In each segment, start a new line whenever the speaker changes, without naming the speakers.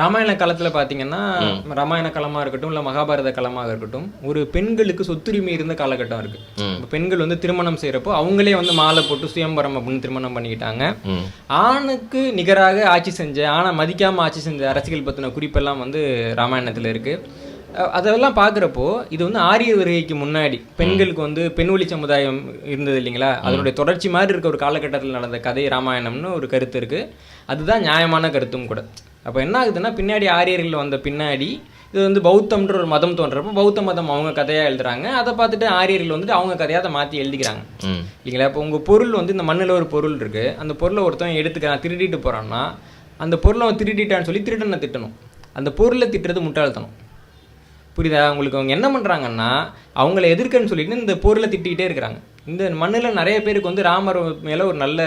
ராமாயண காலத்தில் பார்த்தீங்கன்னா ராமாயண களமாக இருக்கட்டும் இல்லை மகாபாரத களமாக இருக்கட்டும் ஒரு பெண்களுக்கு சொத்துரிமை இருந்த காலகட்டம் இருக்கு. இப்போ பெண்கள் வந்து திருமணம் செய்கிறப்போ அவங்களே வந்து மாலை போட்டு சுயம்பரம் அப்படின்னு திருமணம் பண்ணிக்கிட்டாங்க. ஆணுக்கு நிகராக ஆட்சி செஞ்ச ஆணை மதிக்காமல் ஆட்சி செஞ்ச அரசியல் பற்றின குறிப்பெல்லாம் வந்து ராமாயணத்தில் இருக்கு. அதெல்லாம் பார்க்குறப்போ இது வந்து ஆரிய வருகைக்கு முன்னாடி பெண்களுக்கு வந்து பெண்வழி சமுதாயம் இருந்தது இல்லைங்களா, அதனுடைய தொடர்ச்சி மாதிரி இருக்க ஒரு காலகட்டத்தில் நடந்த கதை ராமாயணம்னு ஒரு கருத்து இருக்கு. அதுதான் நியாயமான கருத்தும் கூட. அப்போ என்ன ஆகுதுன்னா பின்னாடி ஆரியர்கள் வந்த பின்னாடி இது வந்து பௌத்தம்ன்ற ஒரு மதம் தோன்றப்போ பௌத்த மதம் அவங்க கதையாக எழுதுறாங்க. அதை பார்த்துட்டு ஆரியர்கள் வந்துட்டு அவங்க கதையாக அதை மாற்றி எழுதிக்கிறாங்க இல்லைங்களா. இப்போ உங்கள் பொருள் வந்து இந்த மண்ணில் ஒரு பொருள் இருக்குது, அந்த பொருளை ஒருத்தன் எடுத்துக்கிறான் திருடிட்டு போகிறான்னா அந்த பொருளை அவன் திருடிட்டான்னு சொல்லி திருடனை திட்டணும். அந்த பொருளை திட்டுறது முட்டாள்தனம். புரியுதா உங்களுக்கு? அவங்க என்ன பண்ணுறாங்கன்னா அவங்கள எதிர்க்கன்னு சொல்லிட்டு இந்த பொருளை திட்டிகிட்டே இருக்கிறாங்க. இந்த மண்ணில் நிறைய பேருக்கு வந்து ராமர் மேலே ஒரு நல்ல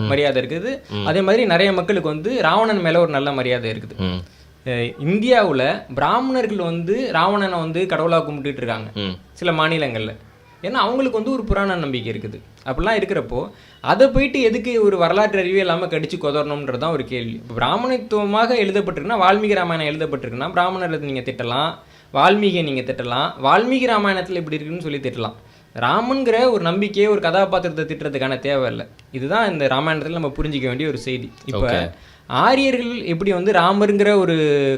மரியாதை இருக்குது. அதே மாதிரி நிறைய மக்களுக்கு வந்து ராவணன் மேலே ஒரு நல்ல மரியாதை இருக்குது. இந்தியாவில் பிராமணர்கள் வந்து ராவணனை வந்து கடவுளாக கும்பிட்டுட்டு இருக்காங்க சில மாநிலங்களில். ஏன்னா அவங்களுக்கு வந்து ஒரு புராண நம்பிக்கை இருக்குது. அப்படிலாம் இருக்கிறப்போ அதை போயிட்டு எதுக்கு ஒரு வரலாற்று அறிவே இல்லாமல் கடிச்சு கொதறணுன்றது தான் ஒரு கேள்வி. இப்போ பிராமணித்துவமாக எழுதப்பட்டிருக்குன்னா வால்மீகி ராமாயணம் எழுதப்பட்டிருக்குன்னா பிராமணரை நீங்கள் திட்டலாம், வால்மீகியை நீங்கள் திட்டலாம், வால்மீகி ராமாயணத்தில் இப்படி இருக்குன்னு சொல்லி திட்டலாம். ராமன்கிற ஒரு நம்பிக்கையை ஒரு கதாபாத்திரத்தை திட்டுறதுக்கான தேவை இல்லை. இதுதான் இந்த ராமாயணத்தில் நம்ம புரிஞ்சிக்க வேண்டிய ஒரு செய்தி. இப்போ ஆரியர்கள் எப்படி வந்து ராமருங்கிற ஒரு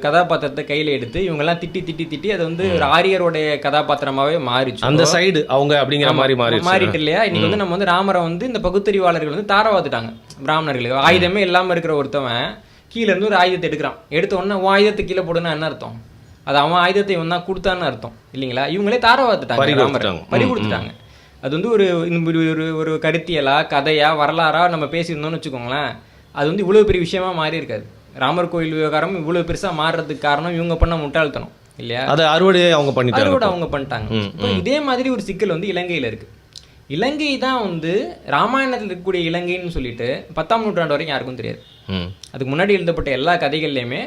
கதாபாத்திரத்தை கையில் எடுத்து இவங்கெல்லாம் திட்டி திட்டி திட்டி அதை வந்து ஒரு ஆரியருடைய கதாபாத்திரமாகவே மாறிச்சு.
அந்த சைடு அவங்க அப்படிங்கிற மாதிரி
மாறிட்டு இல்லையா. இன்னைக்கு வந்து நம்ம வந்து ராமரை வந்து இந்த பகுத்தறிவாளர்கள் வந்து தாரவாத்துட்டாங்க. பிராமணர்களுக்கு ஆயுதமே இல்லாமல் இருக்கிற ஒருத்தவன் கீழே இருந்து ஒரு ஆயுதத்தை எடுக்கிறான். எடுத்த உடனே ஆயுதத்தை கீழே போடுன்னா என்ன அர்த்தம்? அது அவன் ஆயுதத்தை இவன் தான் கொடுத்தான்னு அர்த்தம் இல்லைங்களா. இவங்களே தாரவாத்துட்டாங்க, பறி கொடுத்துட்டாங்க. அது வந்து ஒரு ஒரு கருத்தியலா கதையா வரலாறா நம்ம பேசியிருந்தோம்னு வச்சுக்கோங்களேன், அது வந்து இவ்வளோ பெரிய விஷயமா மாறி இருக்காது. ராமர் கோயில் விவகாரம் இவ்வளோ பெருசாக மாறுறதுக்கு காரணம் இவங்க பண்ண முட்டாள்தனம் இல்லையா.
அது அறுவடை அவங்க
பண்ணிட்டாங்க. இப்போ இதே மாதிரி ஒரு சிக்கல் வந்து இலங்கையில் இருக்கு. இலங்கை தான் வந்து ராமாயணத்தில் இருக்கக்கூடிய இலங்கைன்னு சொல்லிட்டு 10ஆம் நூற்றாண்டு வரைக்கும் யாருக்கும் தெரியாது. அதுக்கு முன்னாடி எழுதப்பட்ட எல்லா கதைகள்லையுமே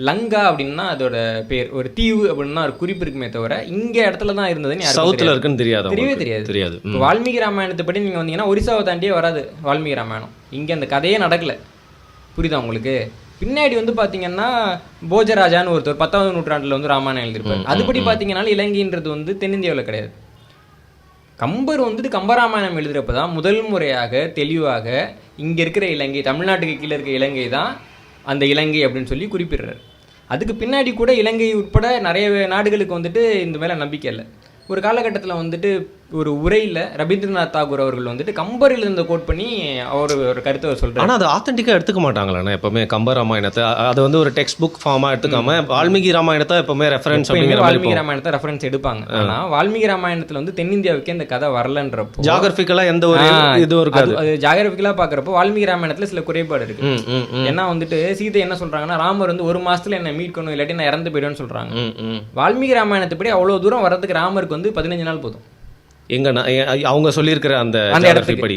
லங்கா அப்படின்னா அதோட பேர் ஒரு தீவு அப்படின்னா ஒரு குறிப்பு இருக்குமே தவிர இங்க இடத்துல தான் இருந்ததுன்னு
சவுத்துல இருக்குன்னு தெரியவே
தெரியாது. வால்மீகி ராமாயணத்தை படி நீங்க வந்தீங்கன்னா ஒரிசாவை தாண்டியே வராது வால்மீகி ராமாயணம். இங்க அந்த கதையே நடக்கல. புரியுதா உங்களுக்கு? பின்னாடி வந்து பாத்தீங்கன்னா போஜராஜான்னு ஒருத்தர் 10ஆம் நூற்றாண்டுல வந்து ராமாயணம் எழுதியிருப்பாரு. அதுபடி பாத்தீங்கன்னா இலங்கைன்றது வந்து தென்னிந்தியாவில் கிடையாது. கம்பர் வந்துட்டு கம்பராமாயணம் எழுதுறப்பதான் முதல் முறையாக தெளிவாக இங்க இருக்கிற இலங்கை, தமிழ்நாட்டுக்கு கீழே இருக்க இலங்கை தான் அந்த இலங்கை அப்படின்னு சொல்லி குறிப்பிடுறாரு. அதுக்கு பின்னாடி கூட இலங்கை உட்பட நிறைய நாடுகளுக்கு வந்துட்டு இந்த மேலே நம்பிக்கை இல்லை. ஒரு காலகட்டத்தில் வந்துட்டு ஒரு உரையில் ரவீந்திரநாத் தாகூர் அவர்கள் வந்துட்டு கம்பரில் இருந்த கோட் பண்ணி அவர் ஒரு கருத்தை சொல்கிறார்.
ஆனால் அது ஆத்தென்டிக்காக எடுத்துக்க மாட்டாங்களா எப்பவுமே கம்பர் ராமாயணத்தை? அது வந்து ஒரு டெக்ஸ்ட் புக் ஃபார்மாக எடுத்துக்காம வால்மீகி ராமாயணத்தை எப்பவுமே ரெஃபரன்ஸ்
வால்மீகி ராமாயணத்தை ரெஃபரன்ஸ் எடுப்பாங்க. ஆனால் வால்மீகி ராமாயணத்தில் வந்து தென்னிந்தியாவுக்கு இந்த கதை வரலன்றப்போ
ஜாகிரபிக்கலாக எந்த ஒரு இதுவும் இருக்காது.
அது ஜாகிரபிக்கலாக பார்க்குறப்போ வால்மீகி ராமாயணத்தில் சில குறைபாடு இருக்கு. ஏன்னா வந்துட்டு சீதை என்ன சொல்றாங்கன்னா ராமர் வந்து 1 மாசத்துல என்ன மீட்கணும் இல்லாட்டி நான் இறந்து போயிடுவேன்னு சொல்றாங்க. வால்மீகி ராமாயணத்துப்படி அவ்வளோ தூரம் வர்றதுக்கு ராமருக்கு வந்து 15 நாள் போதும்.
எங்க அவங்க சொல்லியிருக்கிற அந்த இடத்துப்படி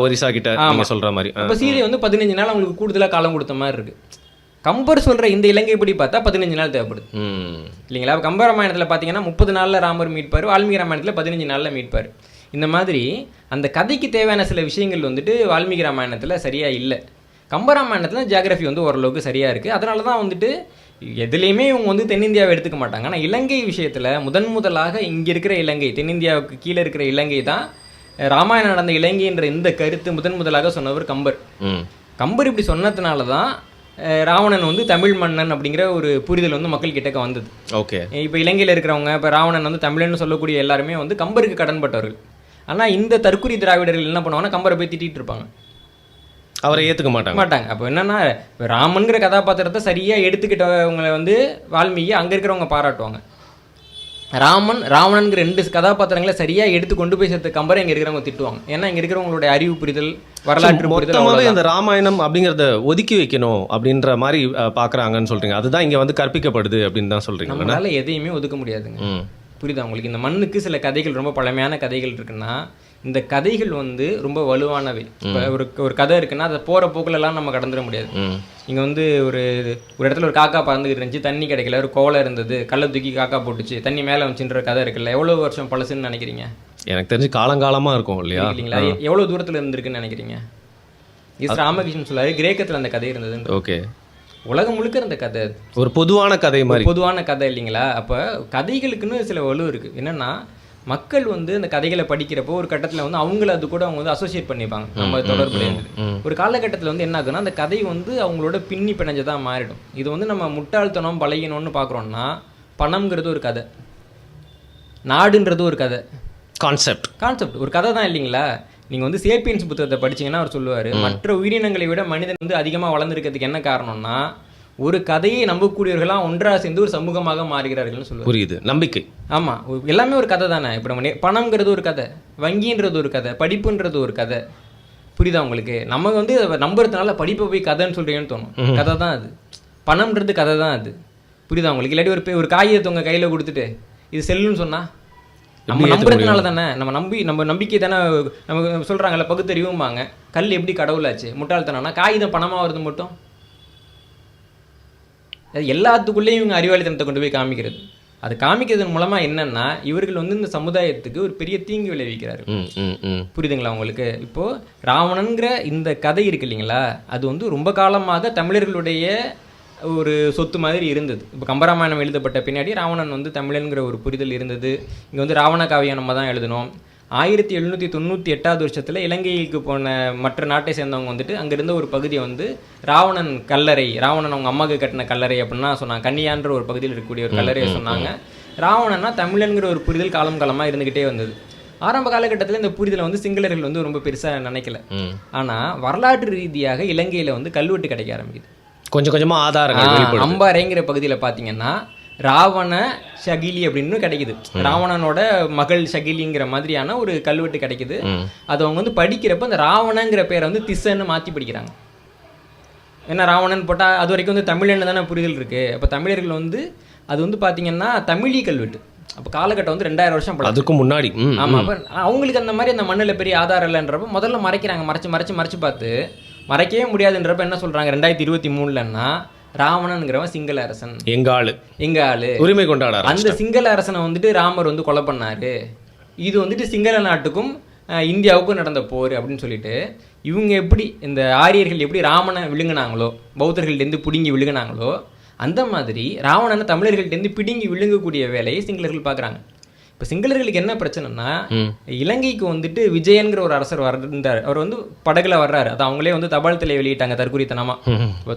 ஒரிசா கிட்ட நீங்க சொல்ற மாதிரி
இப்போ சீதை வந்து 15 நாள் அவங்களுக்கு கூடுதலாக காலம் கொடுத்த மாதிரி இருக்கு. கம்பர் சொல்ற இந்த இலங்கை படி பார்த்தா 15 நாள் தேவைப்படுது இல்லைங்களா. கம்பர் ராமாயணத்தில் பார்த்தீங்கன்னா 30 நாளில் ராமர் மீட்பார், வால்மீகி ராமாயணத்தில் 15 நாளில் மீட்பார். இந்த மாதிரி அந்த கதைக்கு தேவையான சில விஷயங்கள் வந்துட்டு வால்மீகி ராமாயணத்தில் சரியா இல்லை. கம்பராமாயணத்தில் ஜியாகிரஃபி வந்து ஓரளவுக்கு சரியா இருக்கு. அதனால தான் வந்துட்டு எதுலேயுமே இவங்க வந்து தென்னிந்தியாவை எடுத்துக்க மாட்டாங்க. ஆனால் இலங்கை விஷயத்தில் முதலாக இங்கே இருக்கிற இலங்கை, தென்னிந்தியாவுக்கு கீழே இருக்கிற இலங்கை தான் ராமாயணம் நடந்த இலங்கைன்ற இந்த கருத்து முதலாக சொன்னவர் கம்பர். கம்பர் இப்படி சொன்னதுனால தான் ராவணன் வந்து தமிழ் மன்னன் அப்படிங்கிற ஒரு புரிதல் வந்து மக்கள் கிட்டக்க வந்தது.
ஓகே,
இப்போ இலங்கையில் இருக்கிறவங்க இப்போ ராவணன் வந்து தமிழன்னு சொல்லக்கூடிய எல்லாருமே வந்து கம்பருக்கு கடன்பட்டவர்கள். ஆனால் இந்த தற்குறி திராவிடர்கள் என்ன பண்ணுவாங்கன்னா கம்பரை போய் திட்டிகிட்டு இருப்பாங்க,
அவரை ஏற்றுக்க மாட்டாங்க.
அப்போ என்னன்னா ராமன்கிற கதாபாத்திரத்தை சரியாக எடுத்துக்கிட்டவங்களை வந்து வால்மீகி அங்கே இருக்கிறவங்க பாராட்டுவாங்க. ராவணன்கிற 2 கதாபாத்திரங்களை சரியாக எடுத்து கொண்டு போய் சேர்த்து கம்பரை இங்கே இருக்கிறவங்க திட்டுவாங்க. ஏன்னா இங்கே இருக்கிறவங்களுடைய அறிவு புரிதல், வரலாற்று புரிதல்,
இந்த ராமாயணம் அப்படிங்கிறத ஒதுக்கி வைக்கணும் அப்படின்ற மாதிரி பார்க்குறாங்கன்னு சொல்றீங்க. அதுதான் இங்கே வந்து கற்பிக்கப்படுது அப்படின்னு தான் சொல்றீங்க.
நம்மளால எதையுமே ஒதுக்க முடியாதுங்க. புரியுதா உங்களுக்கு? இந்த மண்ணுக்கு சில கதைகள் ரொம்ப பழமையான கதைகள் இருக்குன்னா இந்த கதைகள் வந்து ரொம்ப வலுவானவை. இப்போ ஒரு கதை இருக்குன்னா அதை போகிற போக்கிலெல்லாம் நம்ம கடந்துட முடியாது. இங்கே வந்து ஒரு இடத்துல ஒரு காக்கா பறந்துக்கிட்டு இருந்துச்சு, தண்ணி கிடைக்கல, ஒரு கோலை இருந்தது, கல்லை தூக்கி காக்கா போட்டுச்சு, தண்ணி மேலே வந்துச்சுன்ற கதை இருக்குல்ல. எவ்வளோ வருஷம் பழசுன்னு நினைக்கிறீங்க?
எனக்கு தெரிஞ்சு காலங்காலமாக இருக்கும் இல்லைங்களா?
எவ்வளோ தூரத்தில் இருந்திருக்குன்னு நினைக்கிறீங்க? ராமகிருஷ்ணன் சொல்லாரு கிரேக்கத்தில் அந்த கதை இருந்தது.
ஓகே,
உலகம் முழுக்க இருந்த கதை அது.
ஒரு பொதுவான கதை மாதிரி.
பொதுவான கதை இல்லைங்களா? அப்போ கதைகளுக்குன்னு சில வலு இருக்குது. என்னென்னா மக்கள் வந்து அந்த கதைகளை படிக்கிறப்போ ஒரு கட்டத்தில் வந்து அவங்கள அது கூட அவங்க வந்து அசோசியேட் பண்ணிப்பாங்க, நம்ம தொடர்புல இருந்தது. ஒரு காலகட்டத்தில் வந்து என்ன ஆகுதுன்னா அந்த கதை வந்து அவங்களோட பின்னி பிணைஞ்சதாக மாறிடும். இது வந்து நம்ம முட்டாள்தனம் பழகினோன்னு பார்க்குறோன்னா, பணம்ங்கிறது ஒரு கதை, நாடுன்றது ஒரு கதை, கான்செப்ட் ஒரு கதை தான் இல்லைங்களா? நீங்கள் வந்து சேப்பியன்ஸ் புத்தகத்தை படிச்சீங்கன்னா அவர் சொல்லுவார், மற்ற உயிரினங்களை விட மனிதன் வந்து அதிகமாக வளர்ந்துருக்கிறதுக்கு என்ன காரணம்னா ஒரு கதையை நம்பக்கூடியவர்களாக ஒன்றாக சேர்ந்து ஒரு சமூகமாக மாறுகிறார்கள்னு சொல்லுவார்.
புரியுது, நம்பிக்கை.
ஆமாம், எல்லாமே ஒரு கதை தானே. இப்போ நம்ம பணம்ங்கிறது ஒரு கதை, வங்கின்றது ஒரு கதை, படிப்புன்றது ஒரு கதை. புரியுதா உங்களுக்கு? நம்ம வந்து நம்புறதுனால படிப்பை போய் கதைன்னு சொல்கிறீங்கன்னு தோணும். கதை தான் அது. பணம்ன்றது கதை தான் அது. புரியுதா உங்களுக்கு? இல்லாட்டி ஒரு காகிதத்தை உங்கள் கையில் கொடுத்துட்டு இது செல்லுன்னு சொன்னால் நம்ம நம்புறதுனால தானே. நம்ம நம்பிக்கை தானே. நம்ம சொல்கிறாங்கல்ல பகுத்தறிவும்பாங்க. கல் எப்படி கடவுளாச்சு? முட்டாள்தனம்னா காகிதம் பணமாக வருது மட்டும். எல்லாத்துக்குள்ளேயும் இவங்க அறிவாளித்தனத்தை கொண்டு போய் காமிக்கிறது. அது காமிக்கிறதன் மூலமாக என்னன்னா இவர்கள் வந்து இந்த சமுதாயத்துக்கு ஒரு பெரிய தீங்கு விளைவிக்கிறாரு. புரியுதுங்களா உங்களுக்கு? இப்போது ராவணன்கிற இந்த கதை இருக்கு இல்லைங்களா, அது வந்து ரொம்ப காலமாக தமிழர்களுடைய ஒரு சொத்து மாதிரி இருந்தது. இப்போ கம்பராமாயணம் எழுதப்பட்ட பின்னாடி ராவணன் வந்து தமிழன்கிற ஒரு புரிதல் இருந்தது. இங்கே வந்து ராவண காவியம் நம்ம தான் எழுதணும். 1798 வருஷத்தில் இலங்கைக்கு போன மற்ற நாட்டை சேர்ந்தவங்க வந்துட்டு அங்கே இருந்த ஒரு பகுதியை வந்து ராவணன் கல்லறை, ராவணன் அவங்க அம்மாவுக்கு கட்டின கல்லறை அப்படின்னா சொன்னாங்க. கன்னியான்ற ஒரு பகுதியில் இருக்கக்கூடிய ஒரு கல்லறையை சொன்னாங்க. ராவணன்னா தமிழன்கிற ஒரு புரிதல் காலம் காலமாக இருந்துக்கிட்டே வந்தது. ஆரம்ப காலகட்டத்தில் இந்த புரிதலை வந்து சிங்களர்கள் வந்து ரொம்ப பெருசாக நினைக்கல. ஆனால் வரலாற்று ரீதியாக இலங்கையில் வந்து கல்வெட்டு கிடைக்க ஆரம்பிக்குது.
கொஞ்சம் கொஞ்சமாக ஆதாரங்கள்.
அம்பாறைங்கிற பகுதியில் பார்த்தீங்கன்னா ராவண ஷகிலி அப்படின்னு கிடைக்குது. ராவணனோட மகள் ஷகிலிங்கிற மாதிரியான ஒரு கல்வெட்டு கிடைக்குது. அது அவங்க வந்து படிக்கிறப்ப அந்த ராவணங்கிற பேரை வந்து திசன்னு மாற்றி படிக்கிறாங்க. ஏன்னா ராவணன் போட்டால் அது வரைக்கும் வந்து தமிழன்னு தானே புரிதல் இருக்குது. அப்போ தமிழர்கள் வந்து அது வந்து பார்த்தீங்கன்னா தமிழி கல்வெட்டு. அப்போ காலகட்டம் வந்து 2000 வருஷம் படம்,
அதுக்கு முன்னாடி.
ஆமாம். அப்போ அவங்களுக்கு அந்த மாதிரி அந்த மண்ணில் பெரிய ஆதாரம் இல்லைன்றப்ப முதல்ல மறைக்கிறாங்க. மறைச்சு பார்த்து மறைக்கவே முடியாதுன்றப்ப என்ன சொல்கிறாங்க 2023லன்னா ராவணன்கிறவன் சிங்கள அரசன், எங்க ஆளு உரிமை கொண்டாட அந்த சிங்கள அரசனை வந்துட்டு ராமர் வந்து கொலை பண்ணாரு. இது வந்துட்டு சிங்கள நாட்டுக்கும் இந்தியாவுக்கும் நடந்த போர் அப்படின்னு சொல்லிட்டு இவங்க எப்படி இந்த ஆரியர்கள் எப்படி ராமனை விழுங்கினாங்களோ, பௌத்தர்கள்டேருந்து பிடுங்கி விழுங்கினாங்களோ, அந்த மாதிரி ராவணனை தமிழர்கள்டேருந்து பிடுங்கி விழுங்கக்கூடிய வேலையை சிங்களர்கள் பார்க்குறாங்க. இப்போ சிங்களர்களுக்கு என்ன பிரச்சனைனா, இலங்கைக்கு வந்துட்டு விஜயன்கிற ஒரு அரசர் வந்தார். அவர் வந்து படகுல வர்றாரு. அது அவங்களே வந்து தபால் தலை வெளியிட்டாங்க தற்குறித்தனமா.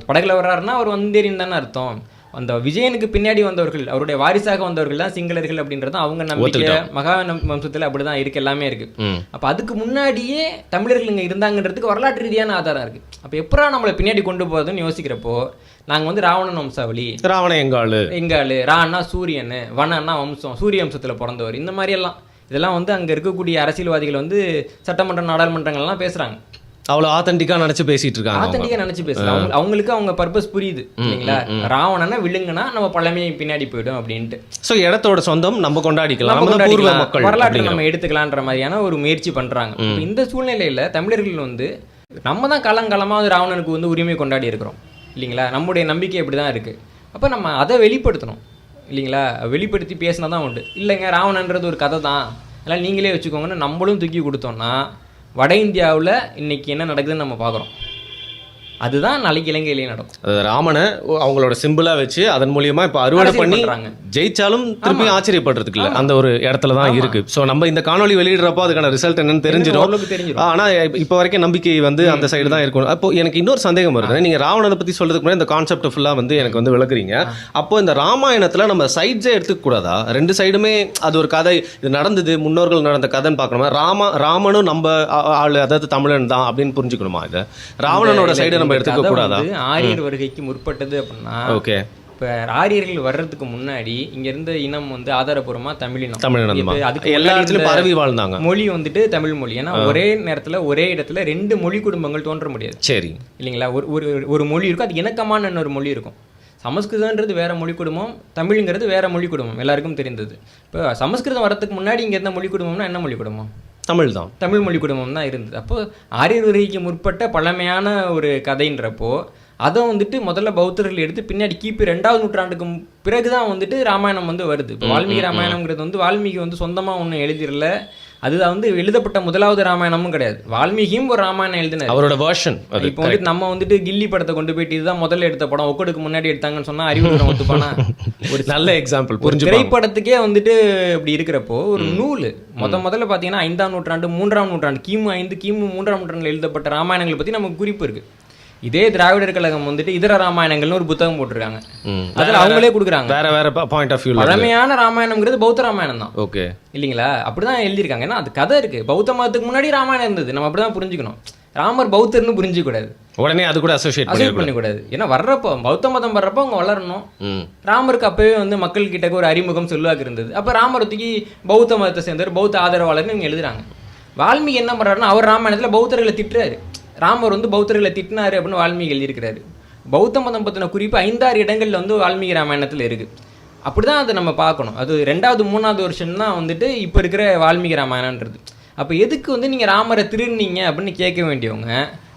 படகுல வர்றாருன்னா அவர் வந்தேரின்னு தானே அர்த்தம். அந்த விஜயனுக்கு பின்னாடி வந்தவர்கள், அவருடைய வாரிசாக வந்தவர்கள் தான் சிங்களர்கள் அப்படின்றது அவங்க நம்பிக்கை. மகா வம்சத்தில் அப்படிதான் இருக்கு, எல்லாமே இருக்கு. அப்போ அதுக்கு முன்னாடியே தமிழர்கள் இங்கே இருந்தாங்கன்றதுக்கு வரலாற்று ரீதியான ஆதாரம் இருக்கு. அப்போ எப்படா நம்மளை பின்னாடி கொண்டு போகுதுன்னு யோசிக்கிறப்போ நாங்கள் வந்து ராவணன் வம்சாவளி, ராவண எங்காளு, ரான்னா சூரியன், வனன்னா வம்சம், சூரிய வம்சத்தில் பிறந்தவர், இந்த மாதிரியெல்லாம் இதெல்லாம் வந்து அங்கே இருக்கக்கூடிய அரசியல்வாதிகள் வந்து சட்டமன்ற நாடாளுமன்றங்கள்லாம் பேசுகிறாங்க.
அவ்வளோ ஆத்தென்டிக்காக நினச்சி பேசிட்டு இருக்காங்க.
ஆத்தென்டிக்காக நினச்சி பேசுகிறாங்க. அவங்களுக்கு அவங்க பர்பஸ் புரியுது இல்லைங்களா? ராவணனை விழுங்குனா நம்ம பழமையை பின்னாடி போயிடும் அப்படின்ட்டு.
ஸோ இடத்தோட சொந்தம் நம்ம கொண்டாடிக்கலாம்,
வரலாற்றை நம்ம எடுத்துக்கலான்ற மாதிரியான ஒரு முயற்சி பண்ணுறாங்க. இந்த சூழ்நிலையில் தமிழர்கள் வந்து நம்ம தான் காலங்காலமாக வந்து ராவணனுக்கு வந்து உரிமை கொண்டாடி இருக்கிறோம் இல்லைங்களா? நம்முடைய நம்பிக்கை இப்படி தான் இருக்குது. அப்போ நம்ம அதை வெளிப்படுத்தணும் இல்லைங்களா? வெளிப்படுத்தி பேசினா தான் உண்டு. இல்லைங்க ராவணன்றது ஒரு கதை தான், அதனால் நீங்களே வச்சுக்கோங்கன்னு நம்மளும் தூக்கி கொடுத்தோம்னா வட இந்தியாவில் இன்னைக்கு என்ன நடக்குதுன்னு நம்ம பார்க்குறோம். அதுதான் நாளைக்கு இலங்கையிலேயே நடக்கும்.
அது ராமனை அவங்களோட சிம்பிளாக வச்சு அதன் மூலியமாக இப்போ அறுவடை பண்ணிடுறாங்க. ஜெயிச்சாலும் திருப்பி ஆச்சரியப்படுறதுக்கு இல்லை, அந்த ஒரு இடத்துல தான் இருக்குது. ஸோ நம்ம இந்த காணொலி வெளியிடுறப்போ அதுக்கான ரிசல்ட் என்னன்னு தெரிஞ்சிடும். ஆனால் இப்போ வரைக்கும் நம்பிக்கை வந்து அந்த சைடு தான் இருக்கும். அப்போ எனக்கு இன்னொரு சந்தேகம் வருது. நீங்கள் ராவணனை பற்றி சொல்றதுக்கு முன்னாடி இந்த கான்செப்ட் ஃபுல்லாக வந்து எனக்கு வந்து விளக்குறீங்க. அப்போ இந்த ராமாயணத்தில் நம்ம சைட்ஸே எடுத்துக்க கூடாதா? ரெண்டு சைடுமே அது ஒரு கதை, இது நடந்தது, முன்னோர்கள் நடந்த கதைன்னு பார்க்கணுமா? ராமனும் நம்ம ஆள், அதாவது தமிழன் தான் அப்படின்னு புரிஞ்சுக்கணுமா? இதை ராவணனோட சைடு நம்ம எடுத்துக்க கூடாதா?
ஆரியர் வருகைக்கு முற்பட்டது அப்படின்னா, ஓகே, இப்போ ஆரியர்கள் வர்றதுக்கு முன்னாடி இங்க இருந்த இனம் வந்து ஆதாரபூர்வமா தமிழினம். அதுக்கு எல்லா இடத்துலயும் பரவி வாழ்ந்தாங்க. மொழி வந்துட்டு தமிழ் மொழி. ஏன்னா ஒரே நேரத்துல ஒரே இடத்துல ரெண்டு மொழி குடும்பங்கள் தோன்ற முடியாது. சரி இல்லைங்களா? ஒரு மொழி இருக்கும், அது இணக்கமான இன்னொரு மொழி இருக்கும். சமஸ்கிருதன்றது வேற மொழி குடும்பம், தமிழுங்கிறது வேற மொழி குடும்பம், எல்லாருக்கும் தெரிந்தது. இப்போ சமஸ்கிருதம் வரதுக்கு முன்னாடி இங்க இருந்த மொழி குடும்பம்னா என்ன மொழி குடும்பம்? தமிழ் தான், தமிழ் மொழி குடும்பம் தான் இருந்தது. அப்போது ஆரியர் வருகைக்கு முற்பட்ட பழமையான ஒரு கதைன்றப்போ அதை வந்துட்டு முதல்ல பௌத்தர்கள் எடுத்து பின்னாடி கிபி 2ஆம் நூற்றாண்டுக்கு பிறகு தான் வந்துட்டு ராமாயணம் வந்து வருது. இப்போ வால்மீகி ராமாயணம்ங்கிறது வந்து வால்மீகி வந்து சொந்தமாக ஒன்றும் எழுதிடல, அது வந்து எழுதப்பட்ட முதலாவது ராமாயணமும் கிடையாது. வால்மீகியும் ஒரு ராமாயணம் எழுதினார்,
அவரோட வெர்ஷன்.
இப்போ வந்துட்டு நம்ம வந்துட்டு கில்லி படத்தை கொண்டு போயிட்டு இதுதான் முதல்ல எடுத்த படம், ஒக்கடுக்கு முன்னாடி எடுத்தாங்கன்னு சொன்னா அறிவுரை ஒத்துப்பானா?
ஒரு நல்ல எக்ஸாம்பிள்.
ஒரு திரைப்படத்துக்கே வந்துட்டு இப்படி இருக்கிறப்போ ஒரு நூல் முதல்ல பார்த்தீங்கன்னா 5ஆம் நூற்றாண்டு 3ஆம் நூற்றாண்டு கிமு 5 கிமு 3ஆம் நூற்றாண்டில் எழுதப்பட்ட ராமாயணங்களை பற்றி நமக்கு குறிப்பு இருக்கு. இதே திராவிடர் கழகம் வந்துட்டு இதர ராமாயணங்கள்னு ஒரு புத்தகம் போட்டிருக்காங்க, அதில் அவங்களே கொடுக்குறாங்க
வேற வேற பாயிண்ட் ஆஃப் வியூ.
பழமையான ராமாயணம்ங்கிறது பௌத்த ராமாயணம் தான்.
ஓகே
இல்லைங்களா? அப்படிதான் எழுதியிருக்காங்க. ஏன்னா அது கதை இருக்கு. பௌத்த மதத்துக்கு முன்னாடி ராமாயணம் இருந்தது, நம்ம அப்படிதான் புரிஞ்சுக்கணும். ராமர் பௌத்தர்னு புரிஞ்சிக்கூடாது,
உடனே அது கூட அசோசியேட்
பண்ணக்கூடாது. ஏன்னா வர்றப்போ பௌத்த மதம் வர்றப்போ அவங்க வளரணும். ராமருக்கு அப்பவே வந்து மக்கள் கிட்ட ஒரு அறிமுகம் செல்வாக்கு இருந்தது. அப்போ ராமரத்துக்கு பௌத்த மதத்தை சேர்ந்தவர், பௌத்த ஆதரவாளர்னு இவங்க எழுதுறாங்க. வால்மீகி என்ன பண்றாருன்னா அவர் ராமாயணத்தில் பௌத்தர்களை திட்டுறாரு. ராமர் வந்து பௌத்தர்களை திட்டினாரு அப்படின்னு வால்மீகி எழுதியிருக்கிறாரு. பௌத்த மதம் பற்றின குறிப்பு 5-6 இடங்கள்ல வந்து வால்மீகி ராமாயணத்தில் இருக்கு. அப்படிதான் அதை நம்ம பார்க்கணும். அது 2வது 3வது வருஷம் தான் வந்துட்டு இப்போ இருக்கிற வால்மீகி ராமாயணன்றது. அப்போ எதுக்கு வந்து நீங்கள் ராமரை திருநீங்க அப்படின்னு கேட்க வேண்டியவங்க,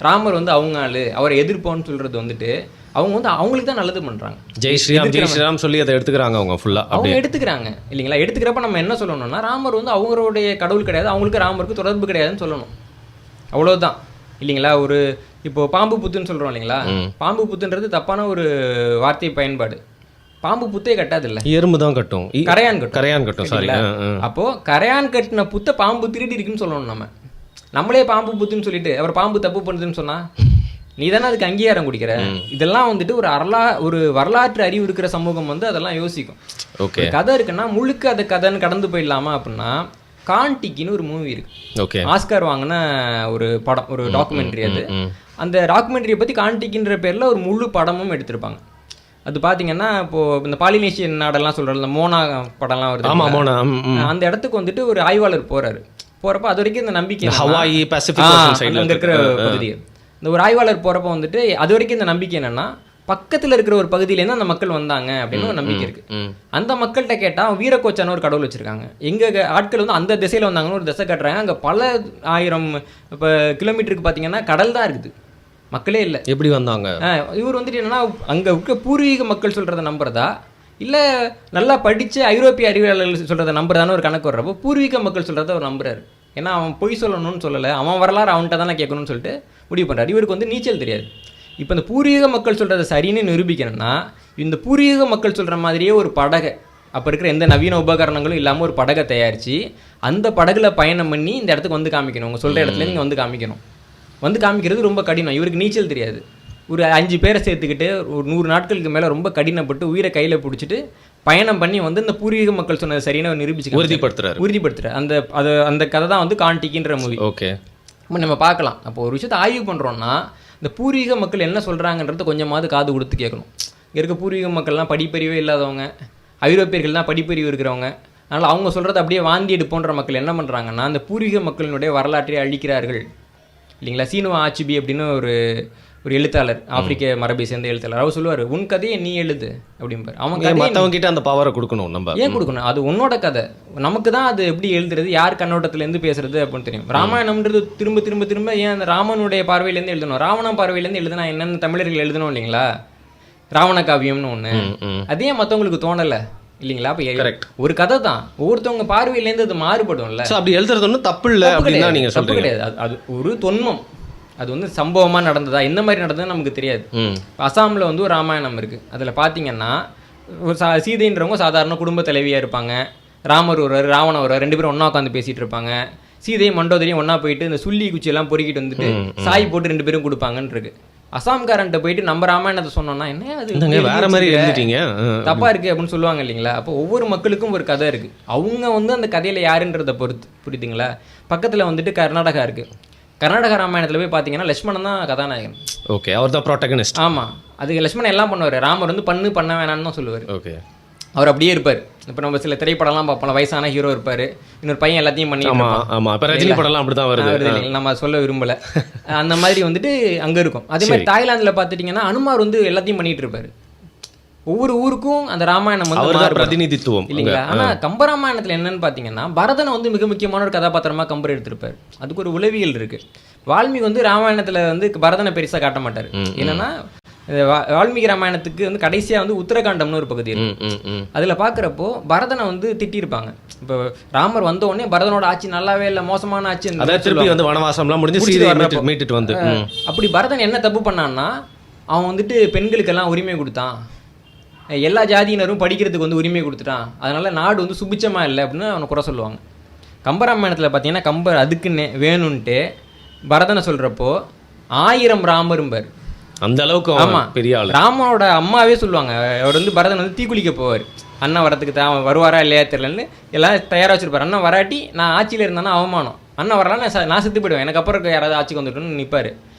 ராமர் வந்து அவங்க ஆளு அவரை எதிர்ப்போன்னு சொல்றது வந்துட்டு அவங்க வந்து அவங்களுக்கு தான் நல்லது பண்றாங்க.
ஜெய் ஸ்ரீராம் சொல்லி அதை எடுத்துக்கிறாங்க அவங்க ஃபுல்லா.
அவங்க எடுத்துக்கிறாங்க இல்லைங்களா? எடுத்துக்கிறப்ப நம்ம என்ன சொல்லணும்னா ராமர் வந்து அவங்களுடைய கடவுள் கிடையாது, அவங்களுக்கு ராமருக்கு தொடர்பு கிடையாதுன்னு சொல்லணும். அவ்வளவுதான் இல்லைங்களா? ஒரு இப்போ பாம்பு புத்துன்னு சொல்றோம் இல்லைங்களா? பாம்பு புத்துன்றது தப்பான ஒரு வார்த்தை பயன்பாடு. பாம்பு புத்தே கட்டாது இல்ல,
எறும்பு தான் கட்டும், கரையான் கட்டும். சாரி.
அப்போ கரையான் கட்டின புத்த பாம்பு திருடி இருக்குன்னு சொல்லணும். நம்மளே பாம்பு புத்துன்னு சொல்லிட்டு அவர் பாம்பு தப்பு பண்ணுதுன்னு சொன்னா நீ தானே அதுக்கு அங்கீகாரம் குடிக்கிற. இதெல்லாம் வந்துட்டு ஒரு வரலாற்று அறிவு இருக்கிற சமூகம் வந்து அதெல்லாம் யோசிக்கும்.
ஓகே,
கதை இருக்குன்னா முழுக்க அதை கதைன்னு கடந்து போயிடலாமா அப்படின்னா, கான்டிக்கின்னு ஒரு மூவி இருக்கு, ஆஸ்கார் வாங்கின ஒரு படம், ஒரு டாக்குமெண்ட்ரி. அது அந்த டாக்குமெண்ட்ரியை பற்றி கான்டிக்கின்ற பேரில் ஒரு முழு படமும் எடுத்திருப்பாங்க. அது பார்த்தீங்கன்னா இப்போது இந்த பாலினேஷியன் நாடெல்லாம் சொல்கிற இந்த மோனா படம்லாம் வருது. அந்த இடத்துக்கு வந்துட்டு ஒரு ஆய்வாளர் போகிறப்ப அது வரைக்கும் இந்த நம்பிக்கை
ஹவாய் பசிபிக்
அங்கே இருக்கிற பகுதி, இந்த ஒரு ஆய்வாளர் போகிறப்ப வந்துட்டு அது வரைக்கும் இந்த நம்பிக்கை என்னென்னா பக்கத்தில் இருக்கிற ஒரு பகுதியிலேருந்து அந்த மக்கள் வந்தாங்க அப்படின்னு ஒரு நம்பிக்கை இருக்குது. அந்த மக்கள்கிட்ட கேட்டால் வீரக்கோச்சான ஒரு கடவுள் வச்சுருக்காங்க. எங்கள் ஆட்கள் வந்து அந்த திசையில் வந்தாங்கன்னு ஒரு திசை காட்டுறாங்க. அங்கே பல 1000 இப்போ கிலோமீட்டருக்கு பார்த்தீங்கன்னா கடல் தான் இருக்குது, மக்களே இல்லை.
எப்படி வந்தாங்க?
இவர் வந்துட்டு என்னன்னா அங்கே இருக்க பூர்வீக மக்கள் சொல்கிறத நம்புறதா இல்லை நல்லா படித்த ஐரோப்பிய அறிவியலாளர்கள் சொல்கிறத நம்புறதான்னு ஒரு கணக்கு வர்றப்போ பூர்வீக மக்கள் சொல்கிறத அவர் நம்புறாரு. ஏன்னா அவன் பொய் சொல்லணும்னு சொல்லலை, அவன் வரலாறு அவன்கிட்ட தானே கேட்கணும்னு சொல்லிட்டு முடிவு பண்ணுறாரு. இவருக்கு வந்து நீச்சல் தெரியாது. இப்போ இந்த பூர்வீக மக்கள் சொல்கிறத சரின்னு நிரூபிக்கணும்னா இந்த பூர்வீக மக்கள் சொல்கிற மாதிரியே ஒரு படகை, அப்போ இருக்கிற எந்த நவீன உபகரணங்களும் இல்லாமல் ஒரு படகை தயாரித்து அந்த படகுல பயணம் பண்ணி இந்த இடத்துக்கு வந்து காமிக்கணும். உங்கள் சொல்கிற இடத்துல நீங்கள் வந்து காமிக்கணும். வந்து காமிக்கிறது ரொம்ப கடினம். இவருக்கு நீச்சல் தெரியாது. ஒரு 5 பேரை சேர்த்துக்கிட்டு ஒரு 100 நாட்களுக்கு மேலே ரொம்ப கடினப்பட்டு உயிரை கையில் பிடிச்சிட்டு பயணம் பண்ணி வந்து இந்த பூர்வீக மக்கள் சொன்னது சரின்னு நிரூபிச்சு உறுதிப்படுத்துறாரு. அந்த கதை தான் வந்து கான்டிக்கின்ற மூவி.
ஓகே,
இப்போ நம்ம பார்க்கலாம். அப்போ ஒரு விஷயத்தை ஆய்வு பண்ணுறோன்னா இந்த பூர்வீக மக்கள் என்ன சொல்கிறாங்கன்றத கொஞ்சமாவது காது கொடுத்து கேட்கணும். இங்கே இருக்க பூர்வீக மக்கள்லாம் படிப்பறிவே இல்லாதவங்க, ஐரோப்பியர்கள் தான் படிப்பறிவு இருக்கிறவங்க. அதனால் அவங்க சொல்கிறத அப்படியே வாந்தி எடுப்போன்ற மக்கள் என்ன பண்ணுறாங்கன்னா அந்த பூர்வீக மக்களினுடைய வரலாற்றை அழிக்கிறார்கள் இல்லைங்களா? சீனுவா ஆச்சிபி அப்படின்னு ஒரு எழுத்தாளர், ஆப்பிரிக்க மரபை சேர்ந்த எழுத்தாளர், அவர் சொல்லுவார் உன் கதையை நீ எழுது அப்படிம்பார். அவங்க
மற்றவங்க கிட்ட அந்த பவரை கொடுக்கணும். நம்ம ஏன்
கொடுக்கணும்? அது உன்னோட கதை, நமக்கு தான் அது எப்படி எழுதுறது, யார் கண்ணோட்டத்திலேருந்து பேசுறது அப்படின்னு தெரியும். ராமாயணம்ன்றது திரும்ப திரும்ப திரும்ப ஏன் அந்த ராமனுடைய பார்வையிலேருந்து எழுதணும், ராவணன் பார்வையிலேருந்து எழுதுனா என்னென்னு தமிழர்கள் எழுதணும் இல்லைங்களா? ராவண காவியம்னு ஒன்று, அதே மற்றவங்களுக்கு தோணலை இல்லைங்களா? அப்போ ஒரு கதை தான், ஒவ்வொருத்தவங்க பார்வையிலேருந்து அது மாறுபடும்ல.
அப்படி எழுதுறது ஒன்றும் தப்பு இல்லை அப்படின்னு நீங்க
தப்பு கிடையாது. அது ஒரு தொன்மம், அது வந்து சம்பவமாக நடந்ததா இந்த மாதிரி நடந்ததுன்னு நமக்கு தெரியாது. அசாமில் வந்து ஒரு ராமாயணம் இருக்குது. அதில் பார்த்தீங்கன்னா ஒரு சீதைன்றவங்க சாதாரண குடும்ப தலைவியாக இருப்பாங்க. ராமர் வருவார், ராவணன் வருவார், 2 பேரும் ஒன்றா உட்காந்து பேசிகிட்டு இருப்பாங்க. சீதையும் மண்டோதரியும் ஒன்றா போயிட்டு இந்த சுள்ளி குச்சியெல்லாம் பொறுக்கிட்டு வந்துட்டு சாய் போட்டு 2 பேரும் கொடுப்பாங்கன்னு இருக்கு. அசாம்காரன்ட்ட போயிட்டு நம்ம ராமாயணத்தை சொன்னோம்னா என்ன அது
வேற மாதிரி எழுதிட்டீங்க,
தப்பா இருக்கு அப்படின்னு சொல்லுவாங்க இல்லைங்களா? அப்போ ஒவ்வொரு மக்களுக்கும் ஒரு கதை இருக்கு. அவங்க வந்து அந்த கதையில யாருன்றதை பொறுத்து, புரியுதுங்களா? பக்கத்தில் வந்துட்டு கர்நாடகா இருக்கு. கர்நாடக ராமாயணத்தில் போய் பார்த்தீங்கன்னா லட்சுமணன் தான் கதாநாயகன்.
ஓகே, அவர் தான் ப்ரோட்டகனிஸ்ட்.
ஆமாம், அது லட்சுமணன் எல்லாம் பண்ணுவார். ராமர் வந்து பண்ண வேணான்னு தான் சொல்லுவார்.
ஓகே,
அவர் அப்படியே இருப்பார். இப்போ நம்ம சில திரைப்படம்லாம் பார்ப்போம், வயசான ஹீரோ இருப்பார், இன்னொரு பையன் எல்லாத்தையும் பண்ணி.
ஆமாம், இப்போ ரஜினி படம்லாம் அப்படி தான் வருது,
நம்ம சொல்ல விரும்பலை. அந்த மாதிரி வந்துட்டு அங்கே இருக்கும். அதே மாதிரி தாய்லாந்தில் பார்த்துட்டிங்கன்னா அனுமார் வந்து எல்லாத்தையும் பண்ணிகிட்டு இருப்பார். ஒவ்வொரு ஊருக்கும் அந்த ராமாயணம் வந்து
பிரதிநிதித்துவம்
இல்லைங்களா? ஆனால் கம்பராமாயணத்தில் என்னன்னு பார்த்தீங்கன்னா பரதனை வந்து மிக முக்கியமான ஒரு கதாபாத்திரமாக கம்பர் எடுத்திருப்பார். அதுக்கு ஒரு உளவியல் இருக்குது. வால்மீகி வந்து ராமாயணத்தில் வந்து பரதனை பெருசாக காட்ட மாட்டார். என்னன்னா வால்மீகி ராமாயணத்துக்கு வந்து கடைசியாக வந்து உத்தரகாண்டம்னு ஒரு பகுதி இருக்கு. அதில் பார்க்குறப்போ பரதனை வந்து திட்டிருப்பாங்க. இப்போ ராமர் வந்த உடனே பரதனோட ஆட்சி நல்லாவே இல்லை, மோசமான ஆட்சி,
திருப்பி வந்து வனவாசம்லாம் முடிஞ்சு சீதையை மீட்டுட்டு வந்து.
அப்படி பரதன் என்ன தப்பு பண்ணான்னா, அவன் வந்துட்டு பெண்களுக்கெல்லாம் உரிமை கொடுத்தான், எல்லா ஜாதியினரும் படிக்கிறதுக்கு வந்து உரிமை கொடுத்துட்டான், அதனால நாடு வந்து சுபிச்சமாக இல்லை அப்படின்னு அவனை குறை சொல்லுவாங்க. கம்பராமாயணத்தில் பார்த்தீங்கன்னா கம்பர் அதுக்குன்னு வேணும்ன்ட்டு பரதனை சொல்கிறப்போ 1000 ராமரும்பார்.
அந்த அளவுக்கு ஆமாம் பெரிய ஆள்.
ராமனோட அம்மாவே சொல்லுவாங்க, அவர் வந்து பரதன் வந்து தீக்குளிக்க போவார், அண்ணன் வரத்துக்கு வருவாரா இல்லையா தெரியலன்னு எல்லாம் தயாராக வச்சுருப்பார். அண்ணன் வராட்டி நான் ஆட்சியில் இருந்தானா அவமானம், அண்ணன் வரலாம் நான் செத்து போயிடுவேன், எனக்கு அப்புறம் யாராவது ஆட்சிக்கு வந்துட்டோன்னு நிற்பார்.